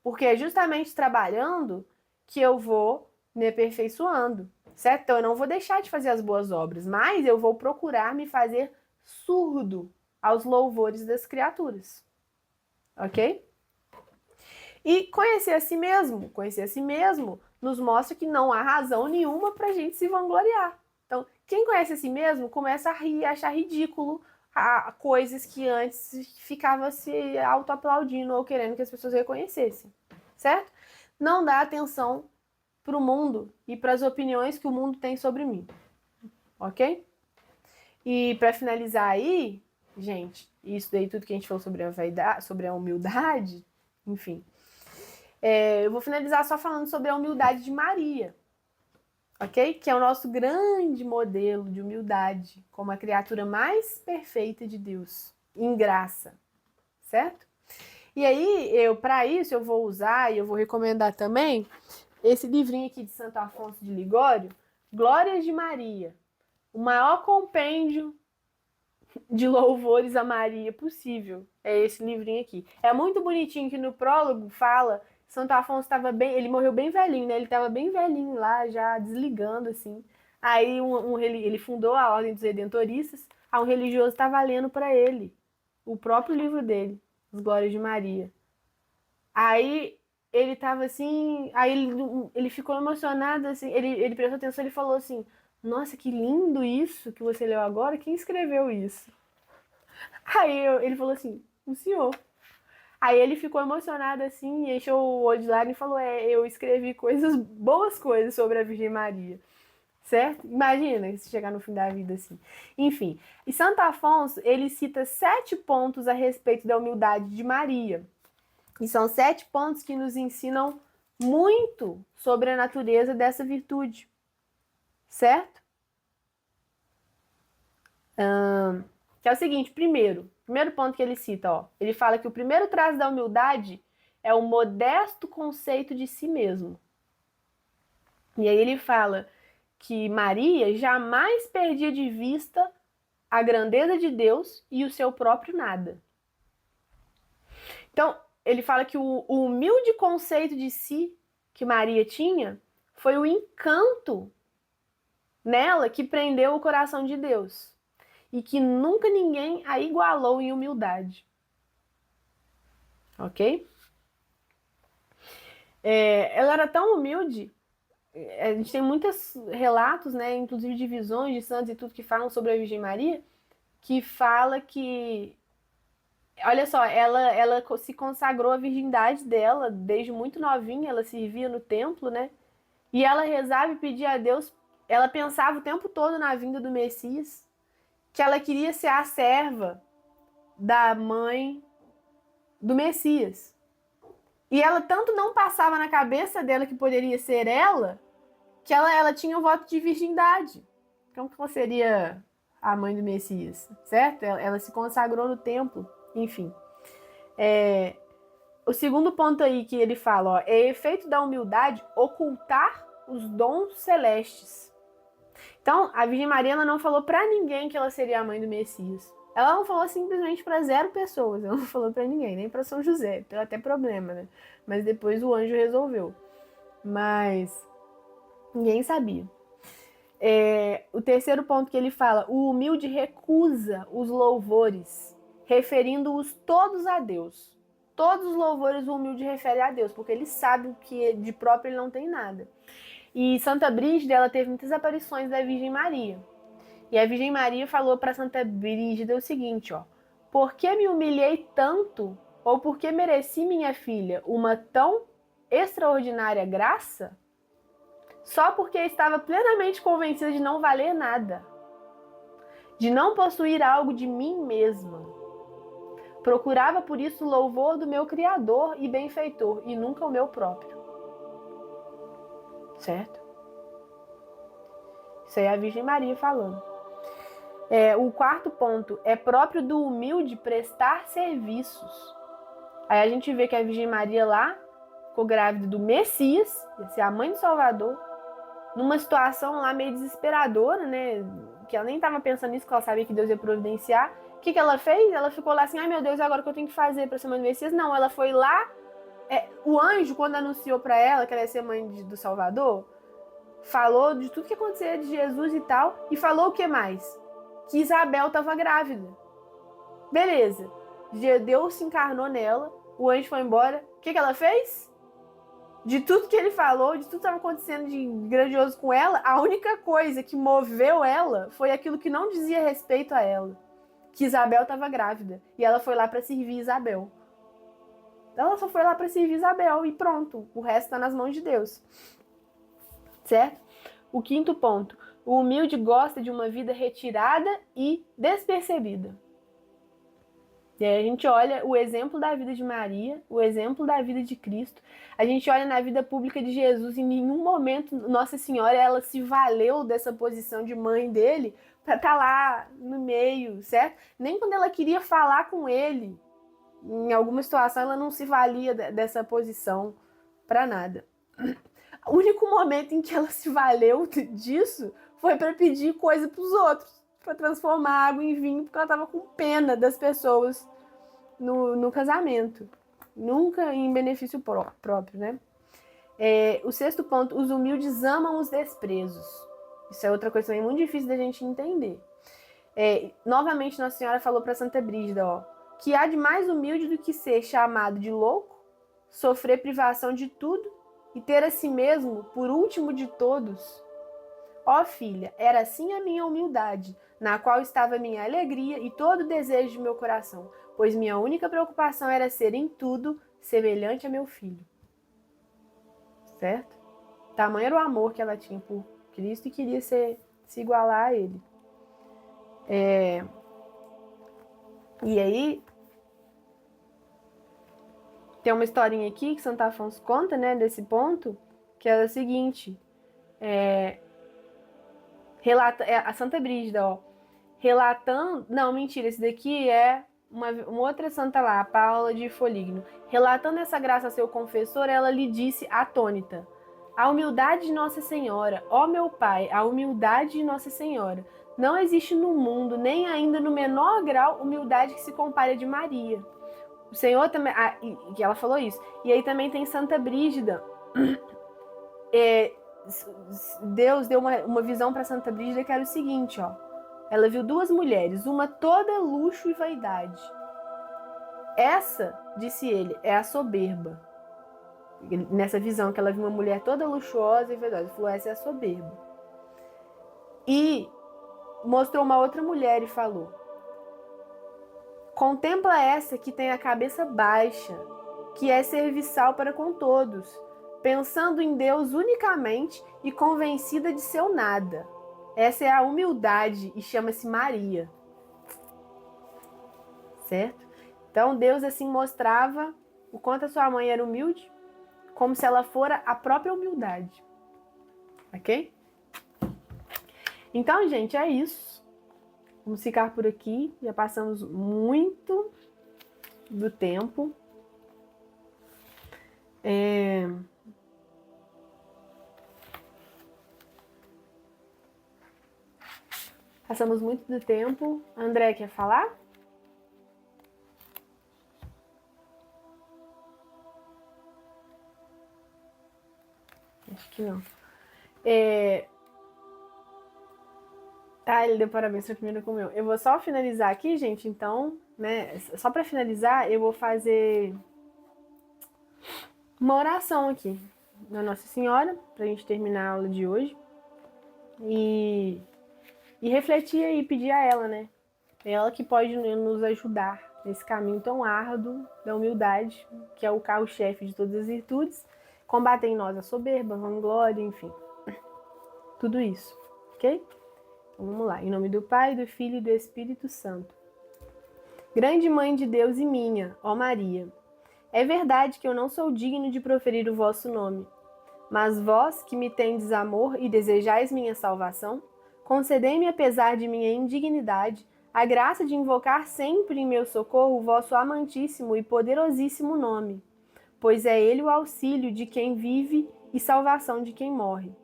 Porque é justamente trabalhando que eu vou me aperfeiçoando. Certo? Então eu não vou deixar de fazer as boas obras, mas eu vou procurar me fazer surdo aos louvores das criaturas. Ok? E conhecer a si mesmo nos mostra que não há razão nenhuma para a gente se vangloriar. Então, quem conhece a si mesmo começa a rir, a achar ridículo coisas que antes ficava se autoaplaudindo ou querendo que as pessoas reconhecessem. Certo? Não dá atenção para o mundo e para as opiniões que o mundo tem sobre mim, ok? E para finalizar aí, gente, isso daí tudo que a gente falou sobre a vaidade, sobre a humildade, enfim, eu vou finalizar só falando sobre a humildade de Maria, ok? Que é o nosso grande modelo de humildade, como a criatura mais perfeita de Deus, em graça, certo? E aí, para isso, eu vou usar e eu vou recomendar também esse livrinho aqui de Santo Afonso de Ligório, Glórias de Maria, o maior compêndio de louvores a Maria possível. É esse livrinho aqui. É muito bonitinho que no prólogo fala que Santo Afonso estava bem, ele morreu bem velhinho, né? Ele estava bem velhinho lá, já desligando assim. Aí ele fundou a Ordem dos Redentoristas, aí um religioso estava lendo para ele o próprio livro dele, As Glórias de Maria. Aí ele tava assim, aí ele ficou emocionado, assim, ele prestou atenção, ele falou assim, nossa, que lindo isso que você leu agora, quem escreveu isso? Aí ele falou assim, o senhor. Aí ele ficou emocionado assim, encheu o olho de lágrimas e falou, eu escrevi boas coisas sobre a Virgem Maria. Certo? Imagina se chegar no fim da vida assim. Enfim, e Santo Afonso, ele cita 7 pontos a respeito da humildade de Maria. E são 7 pontos que nos ensinam muito sobre a natureza dessa virtude. Certo? Que é o seguinte, primeiro ponto que ele cita, ó, ele fala que o primeiro traço da humildade é o modesto conceito de si mesmo. E aí ele fala que Maria jamais perdia de vista a grandeza de Deus e o seu próprio nada. Então, ele fala que o humilde conceito de si que Maria tinha foi o encanto nela que prendeu o coração de Deus e que nunca ninguém a igualou em humildade. Ok? Ela era tão humilde, a gente tem muitos relatos, né, inclusive de visões de santos e tudo que falam sobre a Virgem Maria, que fala que, olha só, ela se consagrou à virgindade dela desde muito novinha, ela servia no templo, né? E ela rezava e pedia a Deus, ela pensava o tempo todo na vinda do Messias, que ela queria ser a serva da mãe do Messias. E ela tanto não passava na cabeça dela que poderia ser ela, que ela tinha um voto de virgindade. Como que ela seria a mãe do Messias, certo? Ela se consagrou no templo, enfim. O segundo ponto aí que ele fala, ó, é efeito da humildade ocultar os dons celestes. Então, a Virgem Maria ela não falou para ninguém que ela seria a mãe do Messias. Ela não falou simplesmente para 0 pessoas, ela não falou para ninguém, nem para São José, teve até problema, né? Mas depois o anjo resolveu. Mas ninguém sabia. O terceiro ponto que ele fala, o humilde recusa os louvores, referindo-os todos a Deus. Todos os louvores o humilde refere a Deus, porque ele sabe que de próprio ele não tem nada. E Santa Brígida, ela teve muitas aparições da Virgem Maria. E a Virgem Maria falou para Santa Brígida o seguinte, ó: por que me humilhei tanto, ou por que mereci, minha filha, uma tão extraordinária graça? Só porque estava plenamente convencida de não valer nada, de não possuir algo de mim mesma. Procurava por isso o louvor do meu Criador e benfeitor, e nunca o meu próprio. Certo? Isso aí é a Virgem Maria falando. O quarto ponto é próprio do humilde prestar serviços. Aí a gente vê que a Virgem Maria lá ficou grávida do Messias, ia ser a mãe do Salvador, numa situação lá meio desesperadora, né? Que ela nem estava pensando nisso, que ela sabia que Deus ia providenciar. O que ela fez? Ela ficou lá assim, ai meu Deus, agora o que eu tenho que fazer para ser mãe do Messias? Não, ela foi lá, o anjo, quando anunciou para ela que ela ia ser mãe do Salvador, falou de tudo que acontecia de Jesus e tal, e falou o que mais? Que Isabel estava grávida. Beleza. Deus se encarnou nela, o anjo foi embora. O que ela fez? De tudo que ele falou, de tudo que estava acontecendo de grandioso com ela, a única coisa que moveu ela foi aquilo que não dizia respeito a ela. Que Isabel estava grávida. E ela foi lá para servir Isabel. Ela só foi lá para servir Isabel e pronto. O resto está nas mãos de Deus. Certo? O quinto ponto. O humilde gosta de uma vida retirada e despercebida. E aí a gente olha o exemplo da vida de Maria, o exemplo da vida de Cristo. A gente olha na vida pública de Jesus, em nenhum momento Nossa Senhora ela se valeu dessa posição de mãe dele para estar lá no meio, certo? Nem quando ela queria falar com ele, em alguma situação, ela não se valia dessa posição para nada. O único momento em que ela se valeu disso foi para pedir coisa para os outros, para transformar água em vinho, porque ela estava com pena das pessoas no casamento. Nunca em benefício próprio, né? O sexto ponto, os humildes amam os desprezos. Isso é outra coisa também muito difícil da gente entender. Novamente, Nossa Senhora falou para Santa Brígida, ó, que há de mais humilde do que ser chamado de louco, sofrer privação de tudo e ter a si mesmo por último de todos. Ó filha, era assim a minha humildade, na qual estava minha alegria e todo o desejo de meu coração, pois minha única preocupação era ser em tudo semelhante a meu filho. Certo? Tamanho era o amor que ela tinha por Cristo e queria se igualar a ele. E aí, tem uma historinha aqui que Santo Afonso conta, né, desse ponto, que é o seguinte, relata, a Santa Brígida, ó, relatando... Não, mentira, esse daqui é uma outra santa lá, a Paula de Foligno. Relatando essa graça a seu confessor, ela lhe disse atônita: a humildade de Nossa Senhora, ó meu Pai, a humildade de Nossa Senhora. Não existe no mundo, nem ainda no menor grau, humildade que se compare a de Maria. O Senhor também... que ela falou isso. E aí também tem Santa Brígida. Deus deu uma visão para Santa Brígida que era o seguinte, ó. Ela viu duas mulheres, uma toda luxo e vaidade. Essa, disse ele, é a soberba. Nessa visão que ela viu uma mulher toda luxuosa e vaidosa, ele falou, essa é a soberba. E mostrou uma outra mulher e falou: contempla essa que tem a cabeça baixa, que é serviçal para com todos, pensando em Deus unicamente e convencida de seu nada. Essa é a humildade e chama-se Maria. Certo? Então Deus assim mostrava o quanto a sua mãe era humilde, como se ela fora a própria humildade. Ok? Então, gente, é isso. Vamos ficar por aqui. Já passamos muito do tempo. Passamos muito do tempo. André, quer falar? Acho que não. Ele deu parabéns pra primeira comunhão. Eu vou só finalizar aqui, gente, então, né? Só para finalizar, eu vou fazer uma oração aqui na Nossa Senhora, pra gente terminar a aula de hoje. E refletir aí, pedir a ela, né? É ela que pode nos ajudar nesse caminho tão árduo da humildade, que é o carro-chefe de todas as virtudes, combater em nós a soberba, a vanglória, enfim. Tudo isso, ok? Então vamos lá. Em nome do Pai, do Filho e do Espírito Santo. Grande Mãe de Deus e minha, ó Maria, é verdade que eu não sou digno de proferir o vosso nome, mas vós, que me tendes amor e desejais minha salvação, concedei-me, apesar de minha indignidade, a graça de invocar sempre em meu socorro o vosso amantíssimo e poderosíssimo nome, pois é ele o auxílio de quem vive e salvação de quem morre.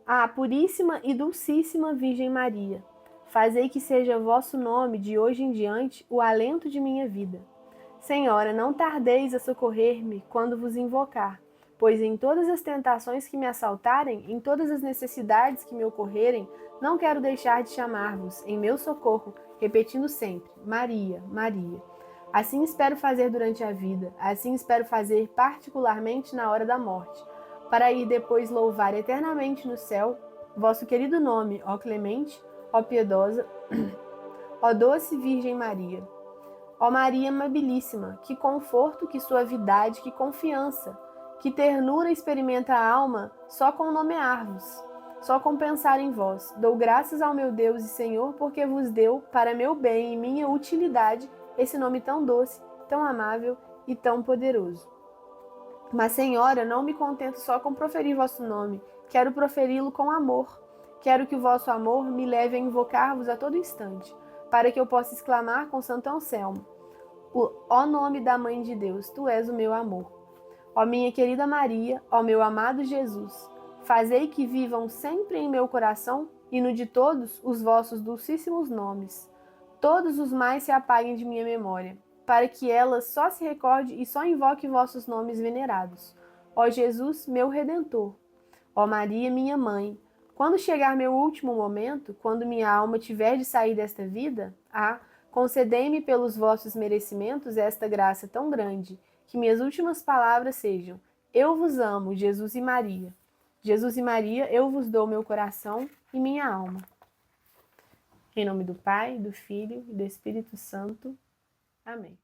Ah, puríssima e dulcíssima Virgem Maria, fazei que seja vosso nome, de hoje em diante, o alento de minha vida. Senhora, não tardeis a socorrer-me quando vos invocar, pois em todas as tentações que me assaltarem, em todas as necessidades que me ocorrerem, não quero deixar de chamar-vos em meu socorro, repetindo sempre: Maria, Maria. Assim espero fazer durante a vida, assim espero fazer particularmente na hora da morte, para ir depois louvar eternamente no céu vosso querido nome, ó clemente, ó piedosa, ó doce Virgem Maria. Ó Maria amabilíssima, que conforto, que suavidade, que confiança, que ternura experimenta a alma só com nomear-vos, só com pensar em vós. Dou graças ao meu Deus e Senhor, porque vos deu, para meu bem e minha utilidade, esse nome tão doce, tão amável e tão poderoso. Mas, Senhora, não me contento só com proferir vosso nome, quero proferi-lo com amor. Quero que o vosso amor me leve a invocar-vos a todo instante, para que eu possa exclamar com Santo Anselmo: ó nome da Mãe de Deus, tu és o meu amor. Ó minha querida Maria, ó meu amado Jesus, fazei que vivam sempre em meu coração e no de todos os vossos dulcíssimos nomes. Todos os mais se apaguem de minha memória, para que ela só se recorde e só invoque vossos nomes venerados. Ó Jesus, meu Redentor. Ó Maria, minha Mãe, quando chegar meu último momento, quando minha alma tiver de sair desta vida, concedei-me pelos vossos merecimentos esta graça tão grande, que minhas últimas palavras sejam: eu vos amo, Jesus e Maria. Jesus e Maria, eu vos dou meu coração e minha alma. Em nome do Pai, do Filho e do Espírito Santo. Amém.